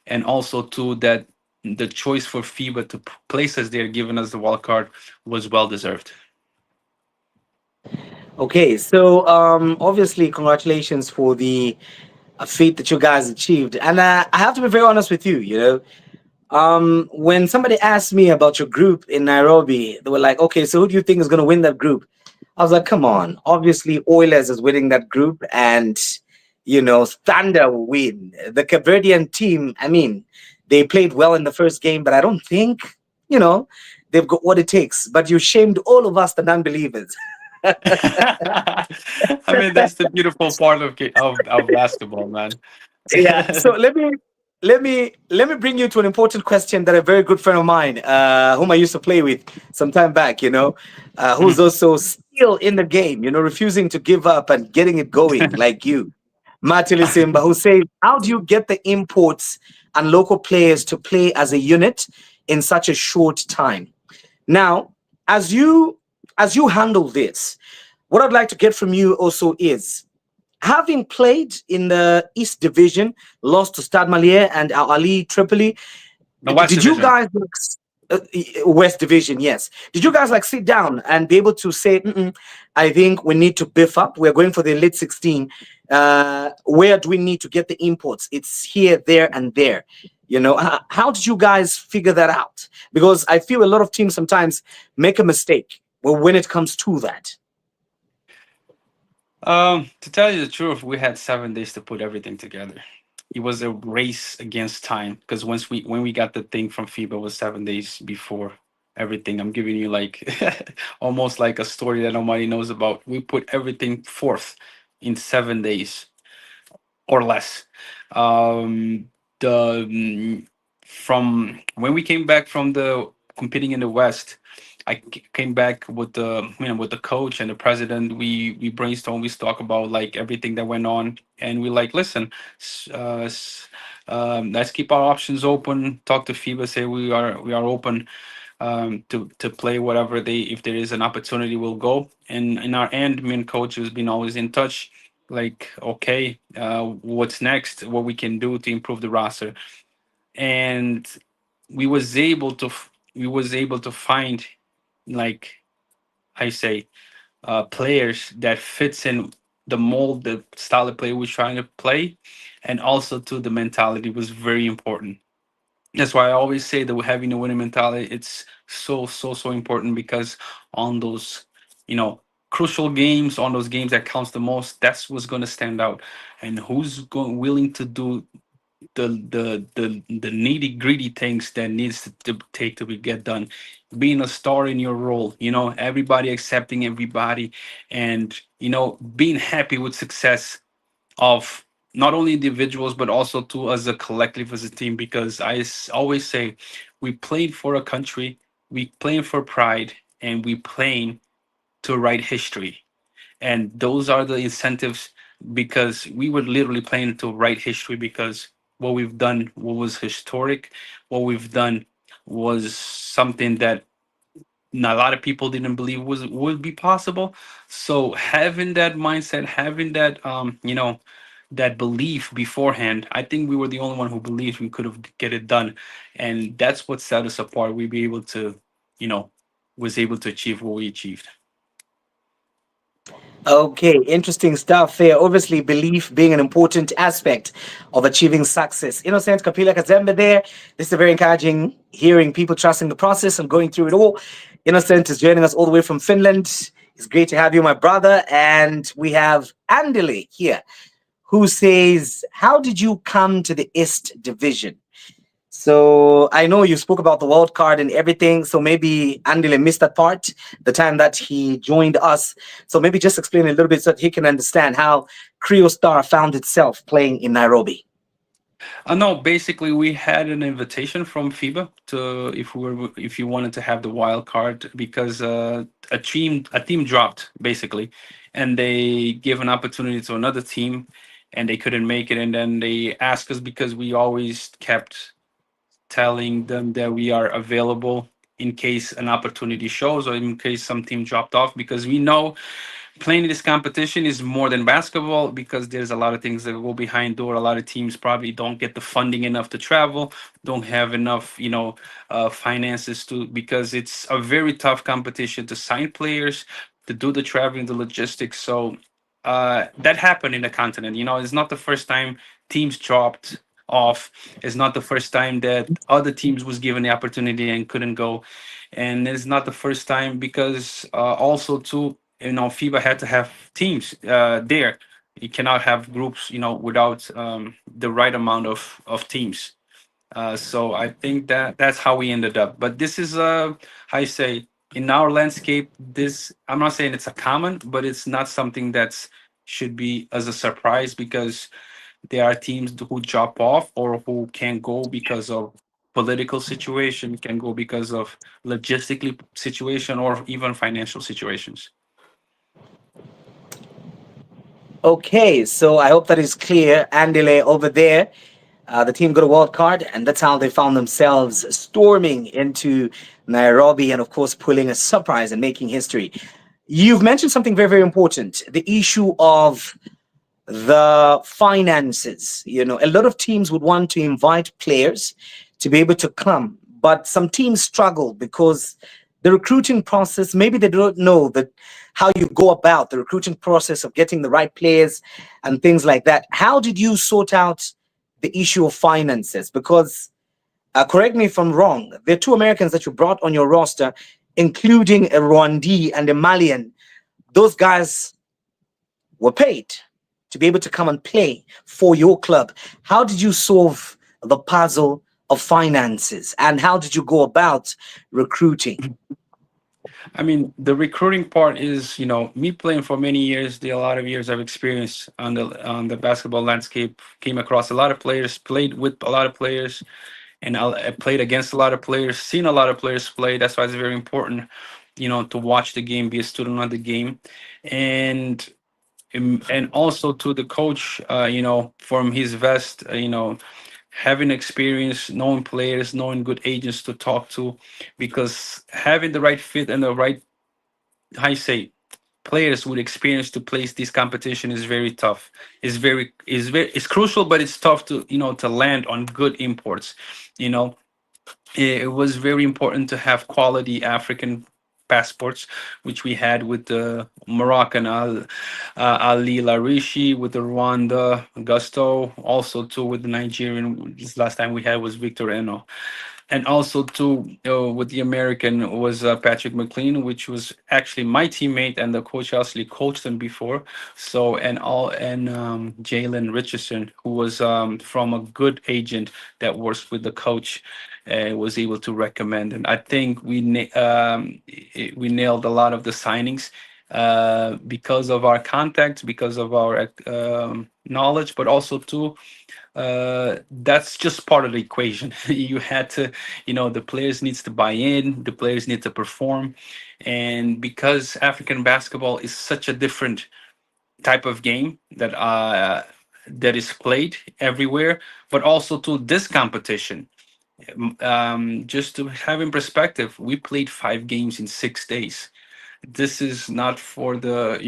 and also to that the choice for FIBA to place us there, giving us the wild card, was well deserved. Okay, so obviously, congratulations for the feat that you guys achieved. And I have to be very honest with you. When somebody asked me about your group in Nairobi, they were like, "Okay, so who do you think is going to win that group?" I was like, "Come on, obviously Oilers is winning that group, and Thunder will win." The Cape Verdean team, I mean, they played well in the first game, but I don't think you know they've got what it takes. But you shamed all of us, the non-believers. I mean, that's the beautiful part of basketball, man. Yeah. So let me bring you to an important question that a very good friend of mine, whom I used to play with some time back, who's Mhm. also still in the game, refusing to give up and getting it going like you, Matili Simba, who says, "How do you get the imports and local players to play as a unit in such a short time?" Now, as you handle this, what I'd like to get from you also is, having played in the East Division, lost to Stade Malien and Al Ali Tripoli, The West did you Division. guys West Division? Yes. Did you guys like sit down and be able to say, "Mm-mm, I think we need to beef up. We're going for the Elite 16. Where do we need to get the imports? It's here, there, and there." How did you guys figure that out? Because I feel a lot of teams sometimes make a mistake when it comes to that. To tell you the truth, we had 7 days to put everything together. It was a race against time, because when we got the thing from FIBA, it was 7 days before everything. I'm giving you like almost like a story that nobody knows about. We put everything forth in 7 days or less. Um, the From when we came back from the competing in the West, came back with with the coach and the president. We brainstormed, we talk about like everything that went on, and we like, listen, let's keep our options open. Talk to FIBA, say we are open to play whatever they, if there is an opportunity, we'll go. And in our end, me and coach has been always in touch. Like, okay, what's next? What we can do to improve the roster? And we was able to find, like I say, players that fits in the mold, the style of play we're trying to play, and also to the mentality was very important. That's why I always say that having a winning mentality, it's so important, because on those, crucial games, on those games that counts the most, that's what's going to stand out. And who's willing to do the nitty gritty things that needs to take to be get done, being a star in your role, everybody accepting everybody, and being happy with success of not only individuals but also to as a collective, as a team. Because always say, we playing for a country, we playing for pride, and we playing to write history. And those are the incentives because we were literally playing to write history, because what we've done, what was historic, what we've done was something that a lot of people didn't believe was would be possible. So having that mindset, having that that belief beforehand, I think we were the only one who believed we could have get it done, and that's what set us apart. We be able to, you know, was able to achieve what we achieved. Okay, interesting stuff there. Obviously, belief being an important aspect of achieving success. Innocent Kapila Kazembe there. This is very encouraging, hearing people trusting the process and going through it all. Innocent is joining us all the way from Finland. It's great to have you, my brother. And we have Andile here, who says, how did you come to the East Division? So I know you spoke about the wild card and everything. So maybe Andile missed that part, the time that he joined us. So maybe just explain a little bit so that he can understand how Kriol Star found itself playing in Nairobi. No, basically we had an invitation from FIBA to if you wanted to have the wild card, because a team dropped basically, and they give an opportunity to another team, and they couldn't make it, and then they asked us because we always kept telling them that we are available in case an opportunity shows, or in case some team dropped off, because we know playing this competition is more than basketball, because there's a lot of things that go behind door. A lot of teams probably don't get the funding enough to travel, don't have enough finances to, because it's a very tough competition to sign players, to do the traveling, the logistics. So that happened in the continent. It's not the first time teams dropped off. It's not the first time that other teams was given the opportunity and couldn't go, and it's not the first time because also too, FIBA had to have teams there. You cannot have groups, without the right amount of teams. So I think that that's how we ended up. But this is how you say, in our landscape. This, I'm not saying it's a common, but it's not something that's should be as a surprise, because there are teams who drop off or who can't go because of political situation, can go because of logistically situation, or even financial situations. Okay, so I hope that is clear. Andile over there, the team got a wild card, and that's how they found themselves storming into Nairobi and, of course, pulling a surprise and making history. You've mentioned something very, very important, the issue of the finances. A lot of teams would want to invite players to be able to come, but some teams struggle because the recruiting process, maybe they don't know that how you go about the recruiting process of getting the right players and things like that. How did you sort out the issue of finances? Because correct me if I'm wrong, there are two Americans that you brought on your roster, including a Rwandese and a Malian. Those guys were paid to be able to come and play for your club. How did you solve the puzzle of finances, and how did you go about recruiting? I mean, the recruiting part is, me playing for many years, a lot of years of experience on the basketball landscape, came across a lot of players, played with a lot of players, and I played against a lot of players, seen a lot of players play. That's why it's very important, to watch the game, be a student of the game, and and also to the coach, from his vest, having experience, knowing players, knowing good agents to talk to, because having the right fit and the right, how you say, players with experience to place this competition is very tough. It's crucial, but it's tough to to land on good imports. You know, it was very important to have quality African passports, which we had with the Moroccan Ali Larishi, with the Rwanda Gusto, also too with the Nigerian. This last time we had was Victor Eno, and also too with the American was Patrick McLean, which was actually my teammate, and the coach actually coached him before. So and Jalen Richardson, who was from a good agent that works with the coach, was able to recommend. And I think we nailed a lot of the signings because of our contacts, because of our knowledge, but also too that's just part of the equation. You had to, the players needs to buy in, the players need to perform, and because African basketball is such a different type of game that is played everywhere, but also to this competition. Just to have in perspective, we played 5 games in 6 days. This is not for the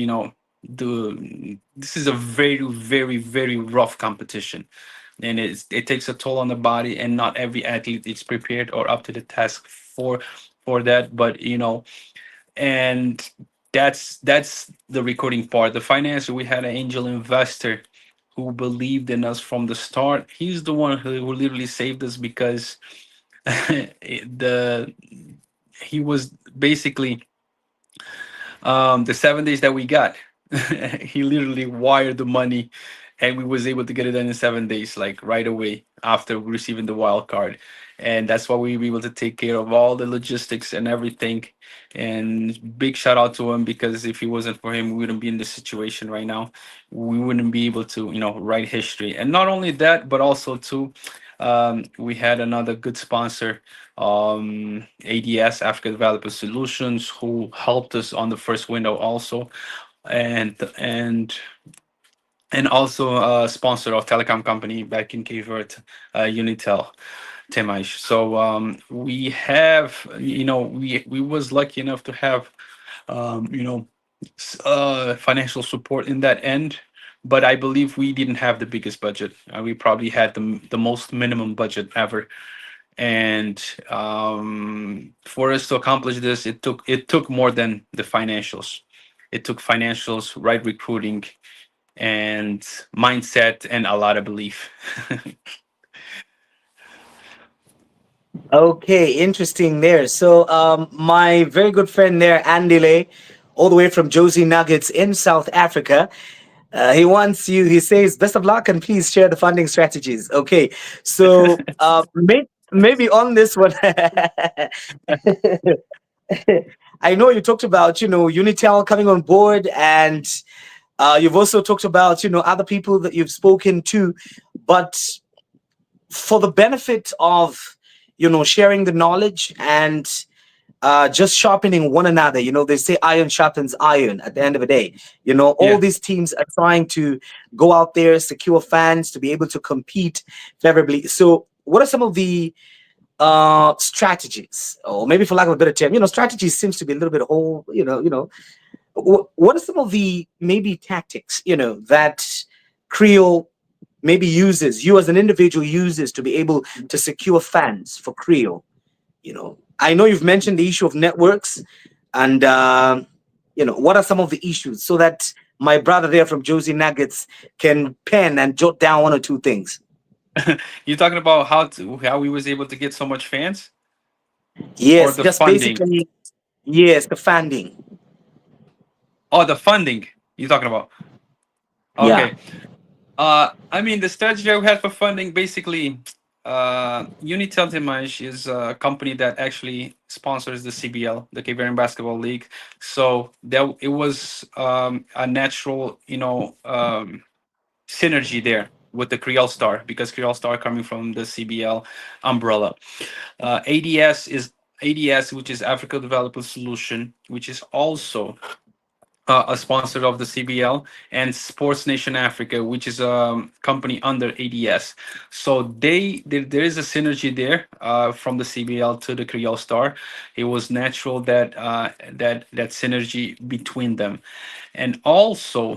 this is a very very rough competition, and it takes a toll on the body, and not every athlete is prepared or up to the task for that. But and that's the recording part. The finance, we had an angel investor who believed in us from the start. He's the one who literally saved us, because the he was basically the 7 days that we got. He literally wired the money, and we was able to get it done in 7 days, like right away after receiving the wild card. And that's why we were able to take care of all the logistics and everything. And big shout out to him, because if it wasn't for him, we wouldn't be in this situation right now. We wouldn't be able to write history. And not only that, but also too, we had another good sponsor, ADS, Africa Developer Solutions, who helped us on the first window also. And and and also a sponsor of telecom company back in Cape Verde, Unitel, Temaish. So we have, we was lucky enough to have, financial support in that end. But I believe we didn't have the biggest budget. We probably had the most minimum budget ever. And for us to accomplish this, it took more than the financials. It took financials, right recruiting, and mindset, and a lot of belief. Okay, interesting there. So, my very good friend there, Andile, all the way from Josie Nuggets in South Africa, he wants you, he says, best of luck and please share the funding strategies. Okay, so maybe on this one, I know you talked about, Unitel coming on board, and you've also talked about, other people that you've spoken to, but for the benefit of sharing the knowledge and just sharpening one another. They say iron sharpens iron at the end of the day. All Yeah. these teams are trying to go out there, secure fans to be able to compete favorably. So what are some of the strategies, or maybe for lack of a better term, strategies seems to be a little bit whole, what are some of the maybe tactics, that Creel maybe uses, you as an individual uses to be able to secure fans for Creel? I know you've mentioned the issue of networks, and what are some of the issues so that my brother there from Josie Nuggets can pen and jot down one or two things. You're talking about how we was able to get so much fans, or Yes, the just funding? basically, yes, the funding. Oh, the funding you're talking about. Yeah. Okay. I mean, the strategy we had for funding, basically, Unitel Dimanche is a company that actually sponsors the CBL, the Cape Verdean Basketball League. So that it was a natural, synergy there with the Kriol Star, because Kriol Star coming from the CBL umbrella. ADS is ADS, which is Africa Development Solution, which is also a sponsor of the CBL, and Sports Nation Africa, which is a company under ADS. So there is a synergy there, from the CBL to the Creole Star. It was natural that that synergy between them. And also,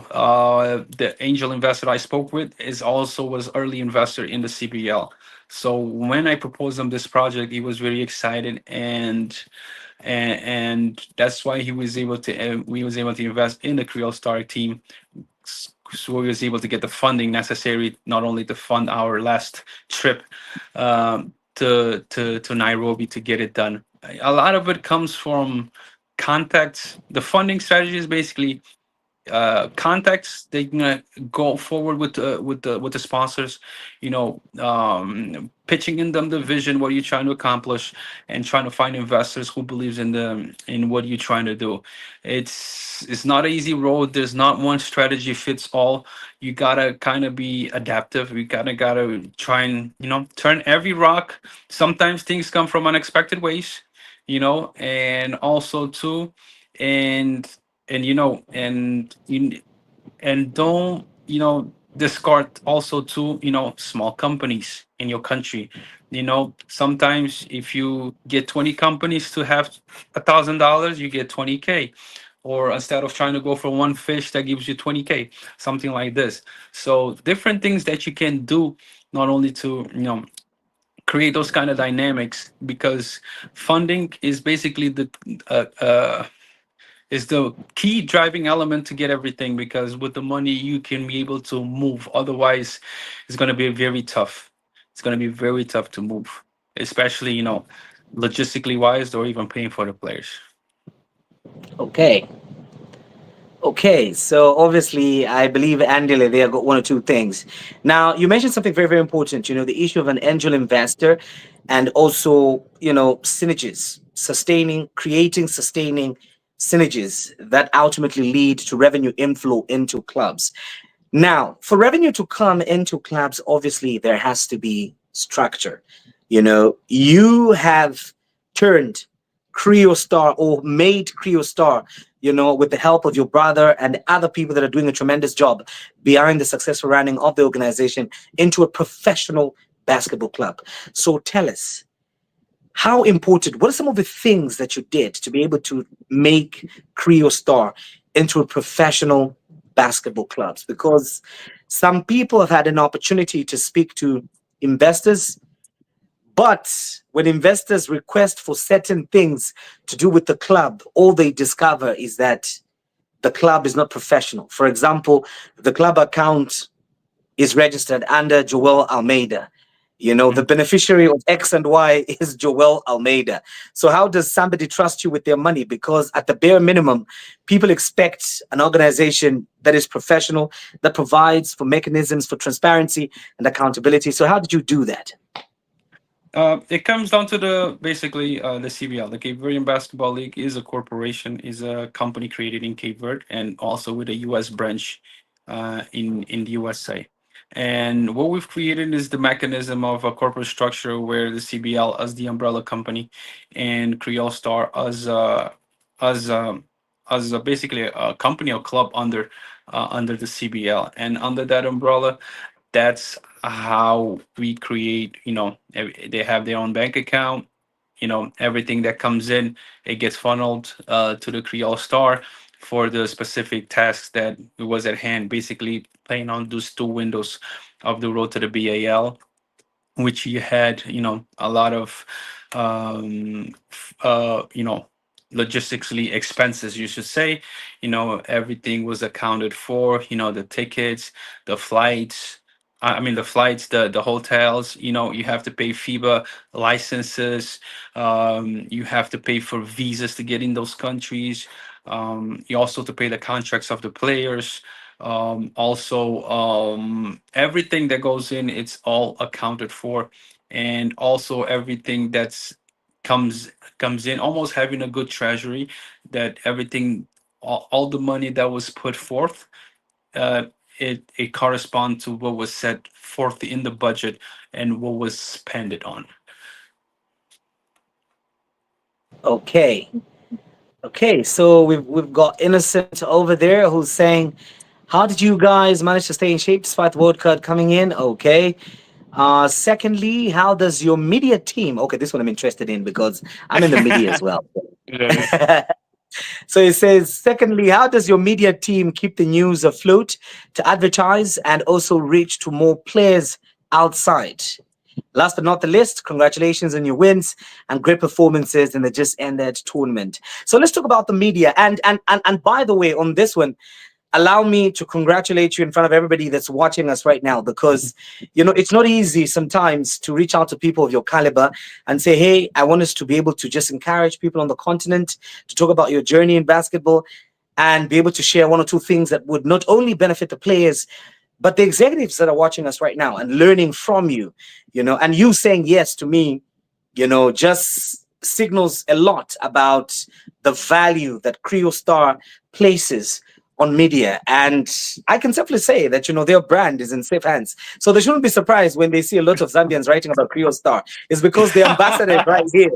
the angel investor I spoke with is also was early investor in the CBL. So when I proposed him this project, he was very excited, and that's why he was able to we was able to invest in the Creole Star team. So we was able to get the funding necessary, not only to fund our last trip, to Nairobi, to get it done. A lot of it comes from contacts. The funding strategy is basically contacts. They're gonna go forward with the sponsors, pitching in them the vision, what you're trying to accomplish, and trying to find investors who believes in what you're trying to do. It's not an easy road. There's not one strategy fits all. You gotta kind of be adaptive. We gotta try and turn every rock. Sometimes things come from unexpected ways, and also too, and and and don't discard also to small companies in your country. Sometimes if you get 20 companies to have $1,000, you get 20K, or instead of trying to go for one fish that gives you 20K, something like this. So different things that you can do, not only to create those kind of dynamics, because funding is basically the key driving element to get everything, because with the money you can be able to move. Otherwise, it's going to be very tough. It's going to be very tough to move, especially logistically wise, or even paying for the players. Okay. Okay, so obviously, I believe Andile there got one or two things. Now, you mentioned something very, very important. The issue of an angel investor, and also, synergies, creating, sustaining synergies that ultimately lead to revenue inflow into clubs. Now, for revenue to come into clubs, obviously there has to be structure. You have turned Creo Star, or made Creo Star, with the help of your brother and other people that are doing a tremendous job behind the successful running of the organization, into a professional basketball club. So tell us, how important, what are some of the things that you did to be able to make Creo Star into a professional basketball clubs? Because some people have had an opportunity to speak to investors, but when investors request for certain things to do with the club, all they discover is that the club is not professional. For example, the club account is registered under Joel Almeida. The Mhm. beneficiary of X and Y is Joel Almeida. So, how does somebody trust you with their money? Because, at the bare minimum, people expect an organization that is professional, that provides for mechanisms for transparency and accountability. So, how did you do that? It comes down to the CBL. The Cape Verdean Basketball League is a corporation, is a company created in Cape Verde, and also with a U.S. branch in the USA. And what we've created is the mechanism of a corporate structure where the CBL as the umbrella company, and Kriol Star as basically a company or club under the CBL, and under that umbrella, that's how we create. They have their own bank account. Everything that comes in, it gets funneled to the Creole Star for the specific tasks that it was at hand, basically playing on those two windows of the road to the BAL, which you had a lot of um f- uh you know logistically expenses, you should say. Everything was accounted for, the tickets, the flights. I mean, the flights, the hotels. You have to pay FIBA licenses. You have to pay for visas to get in those countries. You also have to pay the contracts of the players. Also, everything that goes in, it's all accounted for. And also everything that's comes in, almost having a good treasury, that everything, all the money that was put forth, uh, it corresponds to what was set forth in the budget and what was spent it on. Okay. Okay, so we've got Innocent over there who's saying, how did you guys manage to stay in shape despite the World Cup coming in? Okay. Secondly, how does your media team? Okay, this one I'm interested in because I'm in the media as well. Yeah. So it says, secondly, how does your media team keep the news afloat to advertise and also reach to more players outside? Last but not the least, congratulations on your wins and great performances in the just ended tournament. So let's talk about the media. And by the way, on this one, allow me to congratulate you in front of everybody that's watching us right now, because it's not easy sometimes to reach out to people of your caliber and say, hey, I want us to be able to just encourage people on the continent to talk about your journey in basketball and be able to share one or two things that would not only benefit the players but the executives that are watching us right now and learning from you. And you saying yes to me, just signals a lot about the value that Creo Star places on media. And I can simply say that, their brand is in safe hands. So they shouldn't be surprised when they see a lot of Zambians writing about Creo Star. It's because the ambassador is right here.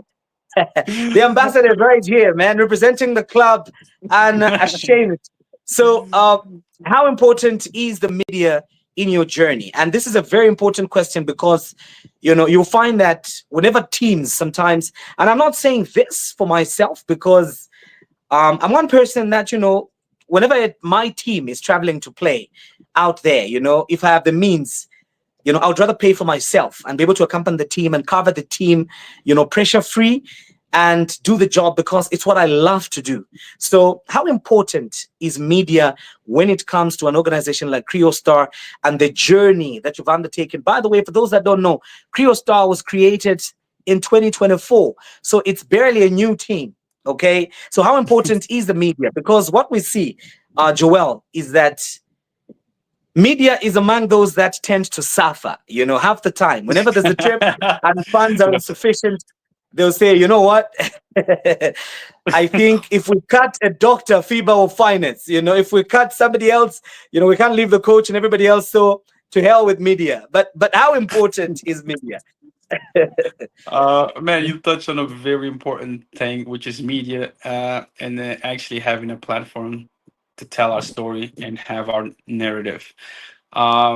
The ambassador is right here, man, representing the club and ashamed. So how important is the media in your journey? And this is a very important question because, you'll find that whenever teams sometimes, and I'm not saying this for myself because I'm one person that, whenever my team is traveling to play out there, if I have the means, I would rather pay for myself and be able to accompany the team and cover the team, pressure free and do the job because it's what I love to do. So, how important is media when it comes to an organization like Kriol Star and the journey that you've undertaken? By the way, for those that don't know, Kriol Star was created in 2024, so it's barely a new team. Okay, so how important is the media? Because what we see, Joel, is that media is among those that tend to suffer, half the time. Whenever there's a trip and funds are insufficient, they'll say, you know what? I think if we cut a doctor, FIBA will finance. If we cut somebody else, we can't leave the coach and everybody else. So to hell with media. But how important is media? Man, you touched on a very important thing, which is media, and then actually having a platform to tell our story and have our narrative. I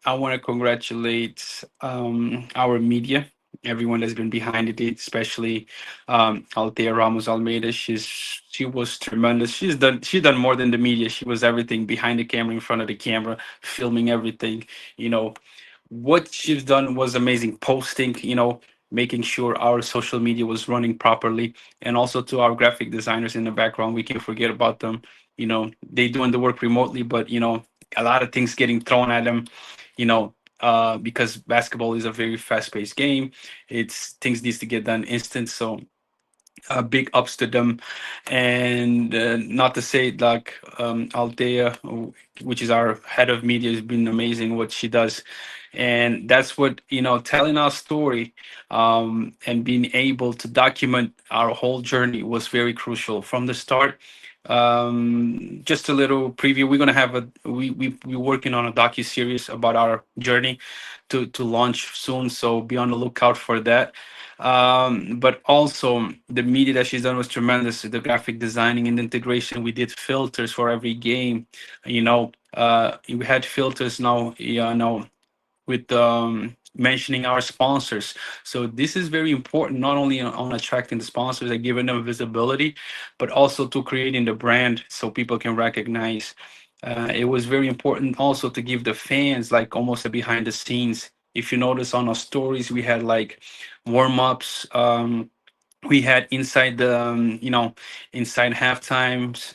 want to congratulate our media, everyone that's been behind it, especially Althea Ramos Almeida. She was tremendous. She's done more than the media. She was everything behind the camera, in front of the camera, filming everything. You know, what she's done was amazing. Posting, making sure our social media was running properly, and also to our graphic designers in the background, we can't forget about them. They doing the work remotely, but a lot of things getting thrown at them. Because basketball is a very fast-paced game. It's things needs to get done instant. So big ups to them, and not to say like Althea, which is our head of media, has been amazing what she does, and that's what telling our story, and being able to document our whole journey was very crucial from the start. Just a little preview: we're gonna have we're working on a docu series about our journey to launch soon, so be on the lookout for that. But also the media that she's done was tremendous. The graphic designing and integration. We did filters for every game. We had filters now. Yeah, now with mentioning our sponsors. So this is very important, not only on attracting the sponsors and giving them visibility, but also to creating the brand so people can recognize. It was very important also to give the fans like almost a behind the scenes. If you notice on our stories, we had like warm ups. We had inside the inside halftimes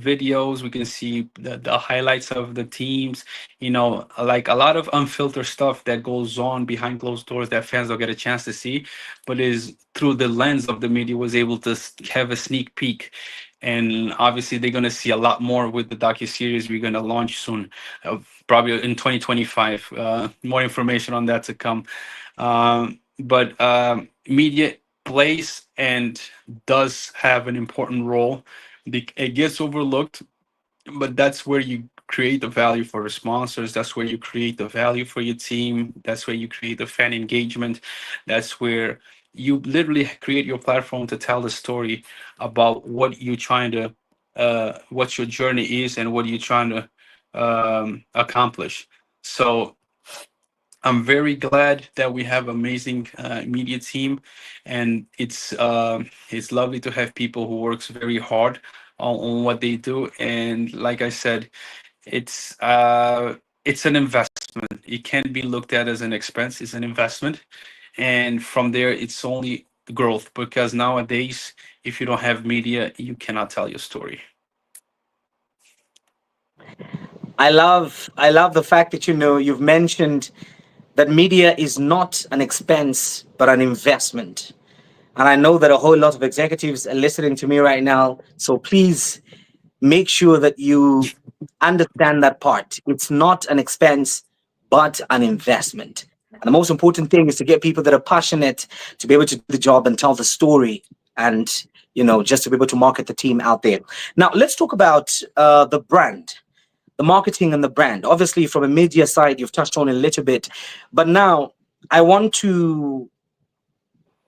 videos. We can see the highlights of the teams, like a lot of unfiltered stuff that goes on behind closed doors that fans don't get a chance to see, but is through the lens of the media was able to have a sneak peek. And obviously they're going to see a lot more with the docu-series we're going to launch soon, probably in 2025. More information on that to come. But media plays and does have an important role. It gets overlooked, but that's where you create the value for the sponsors. That's where you create the value for your team. That's where you create the fan engagement. That's where you literally create your platform to tell the story about what you're trying to, what your journey is, and what you're trying to accomplish. So I'm very glad that we have amazing media team, and it's lovely to have people who works very hard on what they do. And like I said, it's an investment. It can't be looked at as an expense. It's an investment, and from there, it's only growth. Because nowadays, if you don't have media, you cannot tell your story. I love the fact that you've mentioned that media is not an expense but an investment. And I know that a whole lot of executives are listening to me right now. So please make sure that you understand that part. It's not an expense, but an investment. And the most important thing is to get people that are passionate to be able to do the job and tell the story and, just to be able to market the team out there. Now, let's talk about the brand, the marketing and the brand. Obviously, from a media side, you've touched on it a little bit. But now I want to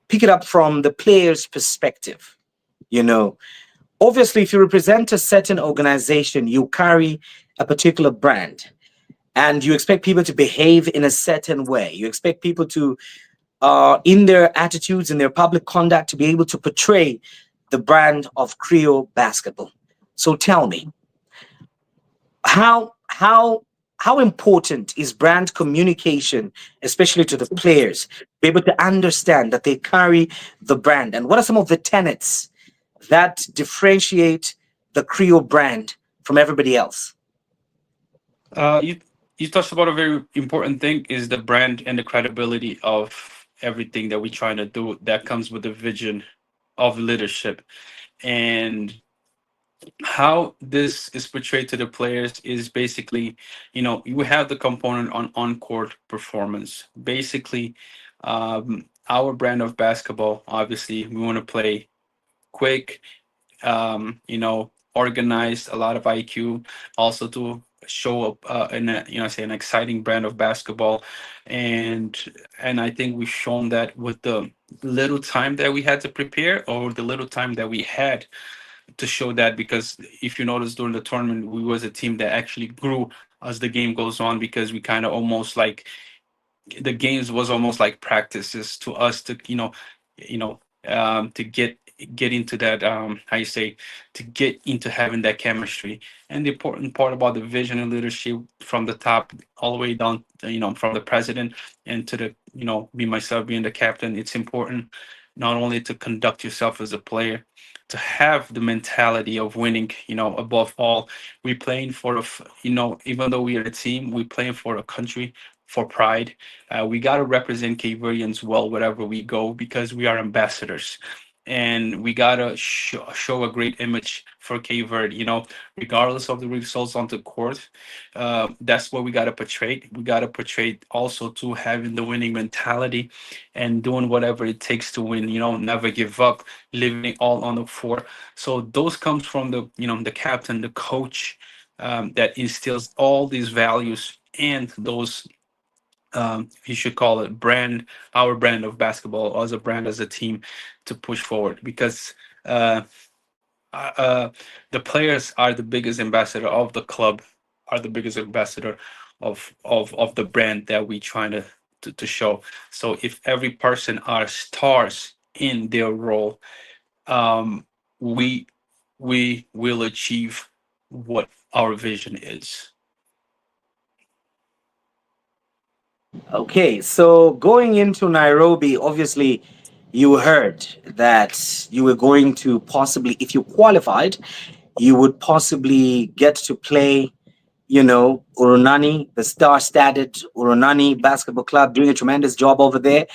pick it up from the player's perspective. You know, obviously, if you represent a certain organization, you carry a particular brand and you expect people to behave in a certain way, you expect people to, in their attitudes, in their public conduct, to be able to portray the brand of Creole basketball. So tell me, how important is brand communication, especially to the players, be able to understand that they carry the brand, and what are some of the tenets that differentiate the Creole brand from everybody else? You touched about a very important thing is the brand and the credibility of everything that we're trying to do. That comes with the vision of leadership, and how this is portrayed to the players is basically, you have the component on court performance. Basically, our brand of basketball, obviously, we want to play quick, organized, a lot of IQ, also to show up in a, say an exciting brand of basketball, and I think we've shown that with the little time that we had to prepare, or the little time that we had to show that. Because if you notice during the tournament, we was a team that actually grew as the game goes on, because we kind of almost like the games was almost like practices to us to you know to get into that, how you say, to get into having that chemistry. And the important part about the vision and leadership from the top all the way down, from the president and to the, me myself being the captain, it's important not only to conduct yourself as a player, to have the mentality of winning, above all. We playing for the even though we are a team, we playing for a country, for pride. We got to represent Cape Verdeans well wherever we go, because we are ambassadors. And we got to show a great image for Cape Verde, regardless of the results on the court. That's what we got to portray. We got to portray also to having the winning mentality and doing whatever it takes to win, never give up, leaving it all on the floor. So those comes from the, the captain, the coach, that instills all these values and those, you should call it brand, our brand of basketball as a brand, as a team, to push forward. Because uh, uh, uh, the players are the biggest ambassador of the club, are the biggest ambassador of the brand that we trying to show. So if every person are stars in their role, um, we we will achieve what our vision is. Okay, so going into Nairobi, obviously, you heard that you were going to possibly, if you qualified, you would possibly get to play, Urunani, the star-studded Urunani Basketball Club, doing a tremendous job over there.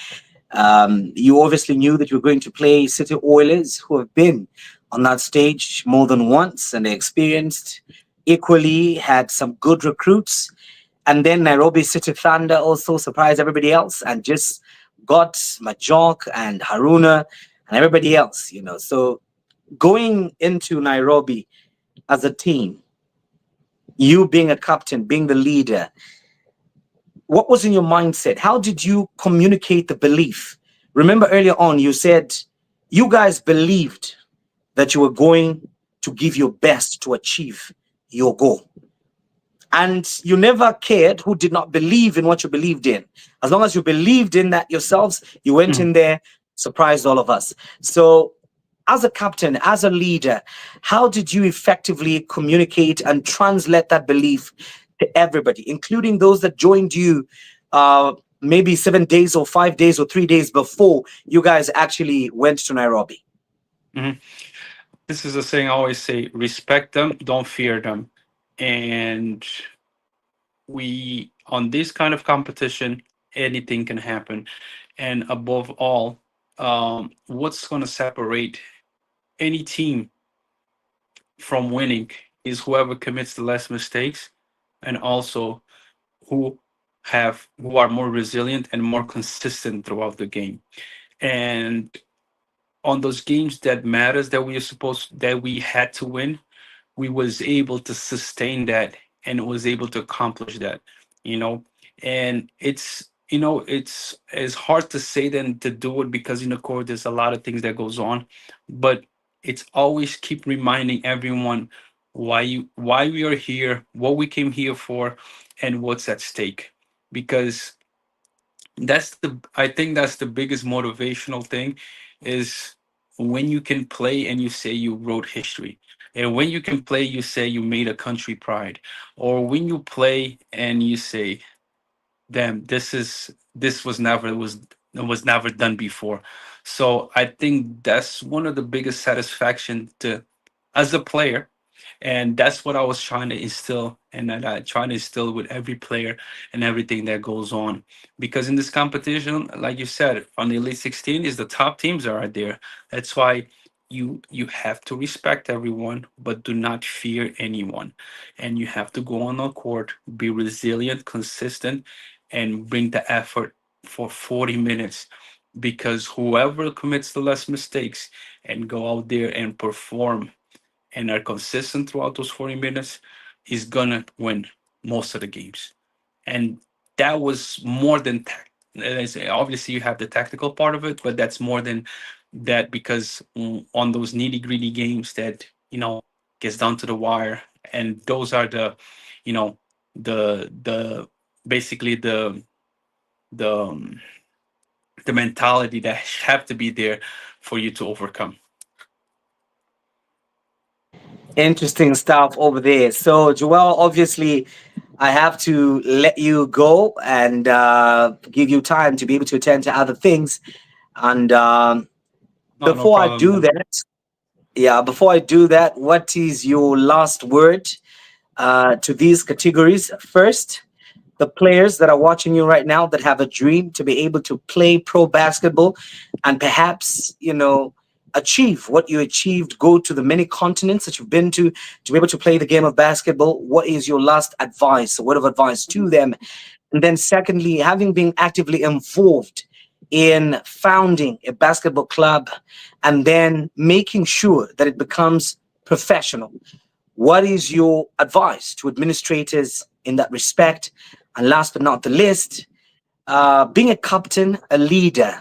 You obviously knew that you were going to play City Oilers, who have been on that stage more than once and they experienced equally, had some good recruits. And then Nairobi City Thunder also surprised everybody else and just got Majok and Haruna and everybody else, So going into Nairobi as a team, you being a captain, being the leader, what was in your mindset? How did you communicate the belief? Remember earlier on, you said you guys believed that you were going to give your best to achieve your goal. And you never cared who did not believe in what you believed in. As long as you believed in that yourselves, you went in there, surprised all of us. So, as a captain, as a leader, how did you effectively communicate and translate that belief to everybody, including those that joined you maybe 7 days or 5 days or 3 days before you guys actually went to Nairobi? Mhm. This is a saying I always say: respect them, don't fear them. And we, on this kind of competition, anything can happen. And above all, what's going to separate any team from winning is whoever commits the less mistakes, and also who who are more resilient and more consistent throughout the game. And on those games that matters, that we had to win, we was able to sustain that and was able to accomplish that, you know. And it's hard to say than to do it, because in the court there's a lot of things that goes on. But it's always keep reminding everyone why we are here, what we came here for, and what's at stake. Because I think that's the biggest motivational thing, is when you can play and you say you wrote history, and when you can play you say you made a country pride, or when you play and you say, damn, this was never done before. So I think that's one of the biggest satisfaction to, as a player, and that's what I was trying to instill, and that I try to instill with every player and everything that goes on. Because in this competition, like you said, on the Elite 16 is the top teams are out there. That's why you have to respect everyone, but do not fear anyone. And you have to go on the court, be resilient, consistent, and bring the effort for 40 minutes. Because whoever commits the less mistakes and go out there and perform and are consistent throughout those 40 minutes is gonna win most of the games. And that was more than obviously you have the tactical part of it, but that's more than that, because on those nitty gritty games that gets down to the wire, and those are the you know the basically the the mentality that have to be there for you to overcome. Interesting stuff over there. So, Joel, obviously, I have to let you go and give you time to be able to attend to other things. And No before I problem, do man. that, yeah, before I do that, what is your last word to these categories? First, the players that are watching you right now that have a dream to be able to play pro basketball and perhaps, achieve what you achieved, go to the many continents that you've been to be able to play the game of basketball. What is your last advice, a word of advice to them? And then, secondly, having been actively involved in founding a basketball club and then making sure that it becomes professional, what is your advice to administrators in that respect? And last but not the least, being a captain, a leader,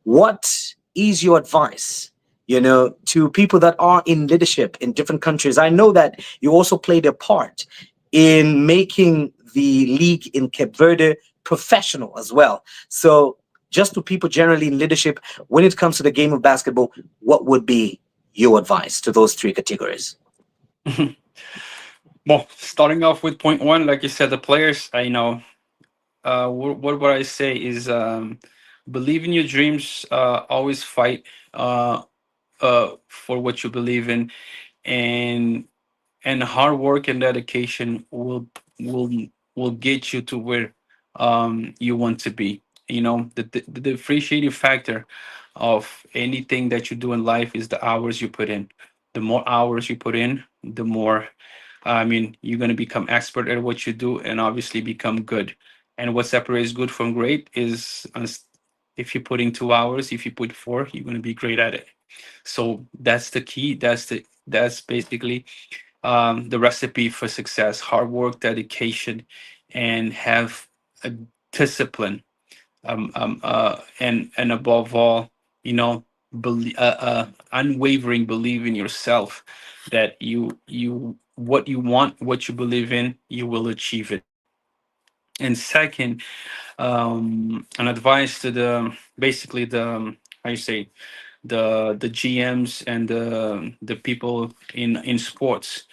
what is your advice, to people that are in leadership in different countries? I know that you also played a part in making the league in Cape Verde professional as well. So, just to people generally in leadership, when it comes to the game of basketball, what would be your advice to those three categories? Well, starting off with point one, like you said, the players, I know. What would I say is, believe in your dreams. Always fight for what you believe in, and hard work and dedication will will get you to where you want to be. The differentiating factor of anything that you do in life is the hours you put in. The more hours you put in, the more, you're going to become expert at what you do, and obviously become good. And what separates good from great is, if you put in 2 hours, if you put four, you're going to be great at it. So that's the key. That's basically the recipe for success: hard work, dedication, and have a discipline. And above all, unwavering belief in yourself, that what you want, what you believe in, you will achieve it. And second, an advice to basically the how you say, the GMs and the people in sports.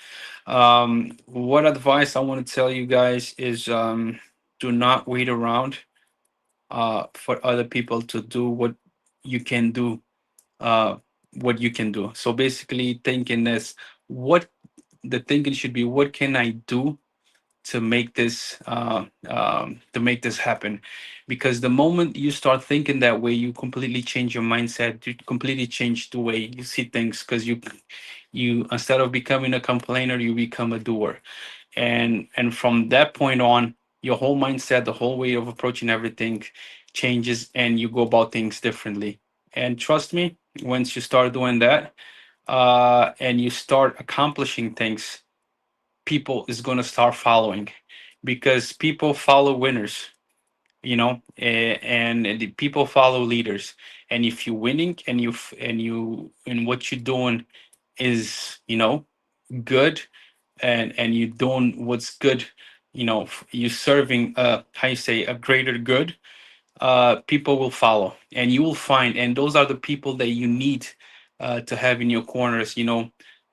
What advice I want to tell you guys is, do not wait around for other people to do you can do uh, what you can do. So basically, thinking this, what the thinking should be: what can I do to make this happen? Because the moment you start thinking that way, you completely change your mindset. You completely change the way you see things, because you instead of becoming a complainer, you become a doer. And from that point on, your whole mindset, the whole way of approaching everything changes, and you go about things differently. And trust me, once you start doing that, and you start accomplishing things, people is going to start following, because people follow winners, and the people follow leaders. And if you're winning, and what you're doing is good, and you're doing what's good, you serving how you say a greater good, people will follow, and you will find, and those are the people that you need to have in your corners.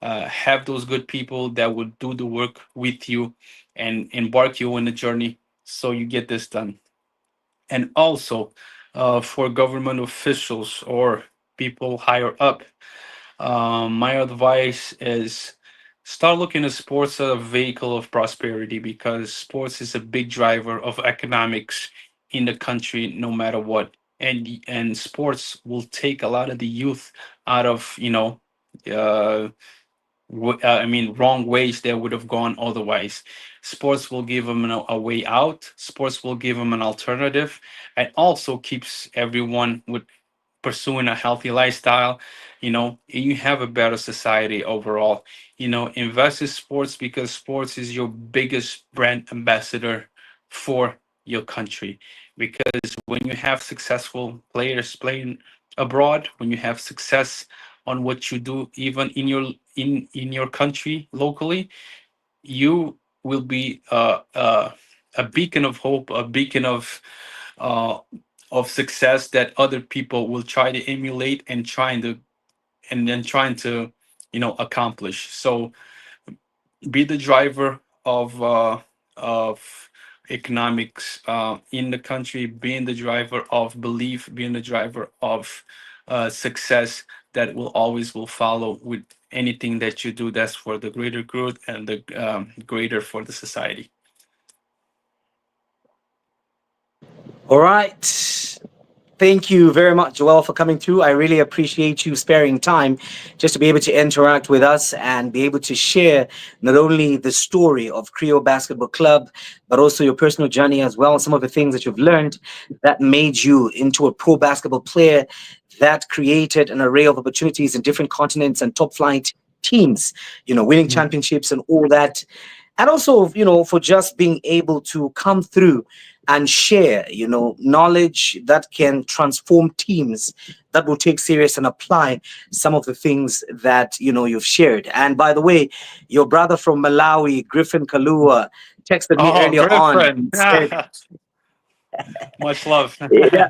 Have those good people that would do the work with you and embark you on the journey so you get this done. And also, for government officials or people higher up, my advice is start looking at sports as a vehicle of prosperity, because sports is a big driver of economics in the country, no matter what. And sports will take a lot of the youth out of uh, I mean, wrong ways they would have gone otherwise. Sports will give them a way out. Sports will give them an alternative, and also keeps everyone with pursuing a healthy lifestyle. You have a better society overall. Invest in sports, because sports is your biggest brand ambassador for your country. Because when you have successful players playing abroad, when you have success on what you do, even in your country locally, you will be a beacon of hope, a beacon uh, of success that other people will try to emulate and then trying to accomplish. So be the driver of economics in the country, being the driver of belief, being the driver of success that will always will follow with anything that you do that's for the greater good and the greater for the society. All right. Thank you very much, Joel, for coming through. I really appreciate you sparing time just to be able to interact with us and be able to share not only the story of Kriol Basketball Club, but also your personal journey as well. Some of the things that you've learned that made you into a pro basketball player that created an array of opportunities in different continents and top flight teams, winning Mhm. championships and all that. And also, for just being able to come through and share, knowledge that can transform teams, that will take serious and apply some of the things that, you've shared. And by the way, your brother from Malawi, Griffin Kalua, texted me Oh, earlier on Griffin. and said, Much love. yeah,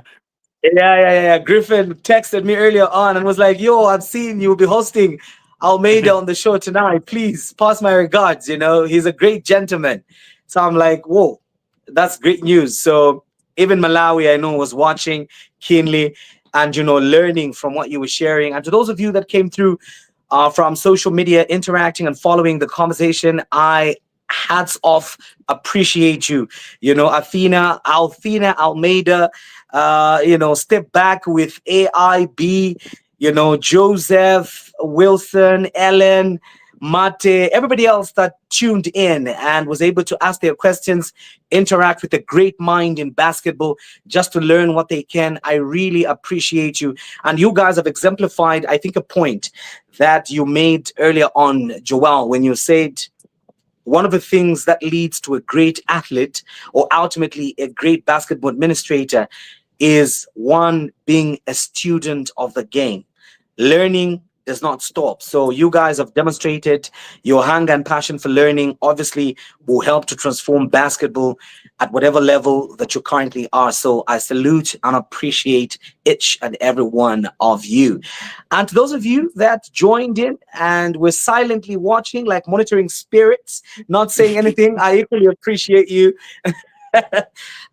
yeah. Griffin texted me earlier on and was like, "Yo, I've seen you will be hosting Almeida on the show tonight. Please pass my regards. He's a great gentleman." So I'm like, "Whoa, that's great news." So even Malawi, I know, was watching keenly and learning from what you were sharing. And to those of you that came through from social media, interacting and following the conversation, I hats off, appreciate you. Althena Almeida, Step Back with AIB, Joseph, Wilson, Ellen, Mate, everybody else that tuned in and was able to ask their questions, interact with a great mind in basketball just to learn what they can. I really appreciate you. And you guys have exemplified, I think, a point that you made earlier on, Joel, when you said one of the things that leads to a great athlete or ultimately a great basketball administrator is one being a student of the game. Learning does not stop. So you guys have demonstrated your hunger and passion for learning, obviously will help to transform basketball at whatever level that you currently are. So I salute and appreciate each and every one of you. And to those of you that joined in and were silently watching, like monitoring spirits, not saying anything, I equally appreciate you.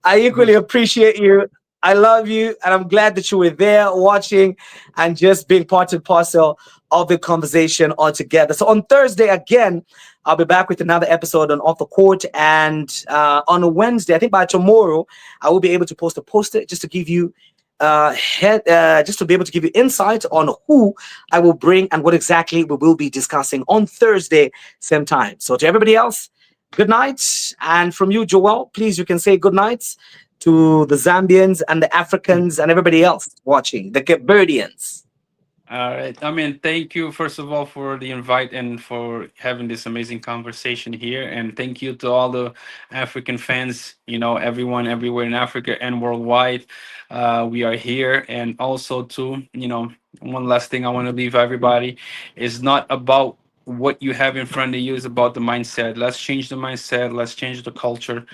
I equally appreciate you. I love you, and I'm glad that you were there watching and just being part and parcel of the conversation altogether. So on Thursday, again, I'll be back with another episode on Off the Court. And on a Wednesday, I think by tomorrow, I will be able to post a poster just to give you just to be able to give you insight on who I will bring and what exactly we will be discussing on Thursday, same time. So to everybody else, good night. And from you, Joel, please, you can say good night to the Zambians and the Africans and everybody else watching, the Cape Verdeans. All right. I mean, thank you first of all for the invite and for having this amazing conversation here. And thank you to all the African fans, everyone everywhere in Africa and worldwide. We are here. And also to, one last thing I want to leave everybody is not about what you have in front of you is about the mindset. Let's change the mindset. Let's change the culture,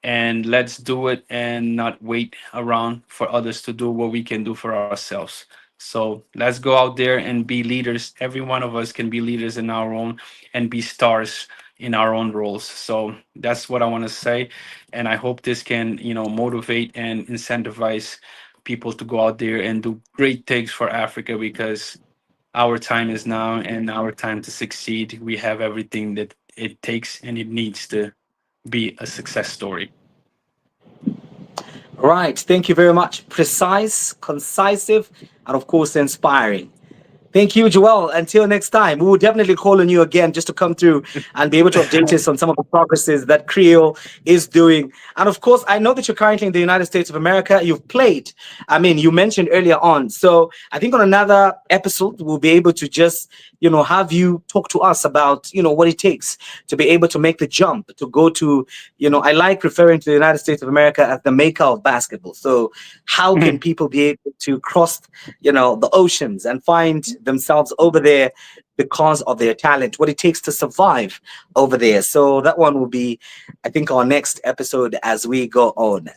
and let's do it and not wait around for others to do what we can do for ourselves. So let's go out there and be leaders. Every one of us can be leaders in our own and be stars in our own roles. So that's what I want to say. And I hope this can, motivate and incentivize people to go out there and do great things for Africa, because our time is now and our time to succeed. We have everything that it takes and it needs to be a success story. Right. Thank you very much. Precise, concisive, and of course, inspiring. Thank you, Joel. Until next time, we will definitely call on you again just to come through and be able to update us on some of the progresses that Kriol is doing. And of course, I know that you're currently in the United States of America. You've played, I mean, you mentioned earlier on. So I think on another episode, we'll be able to just, have you talk to us about, what it takes to be able to make the jump, to go to, I like referring to the United States of America as the maker of basketball. So how can people be able to cross the oceans and find themselves over there because of their talent, what it takes to survive over there? So that one will be, I think, our next episode as we go on.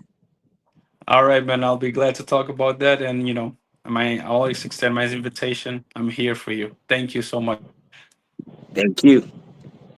All right, man. I'll be glad to talk about that. And, I always extend my invitation. I'm here for you. Thank you so much. Thank you.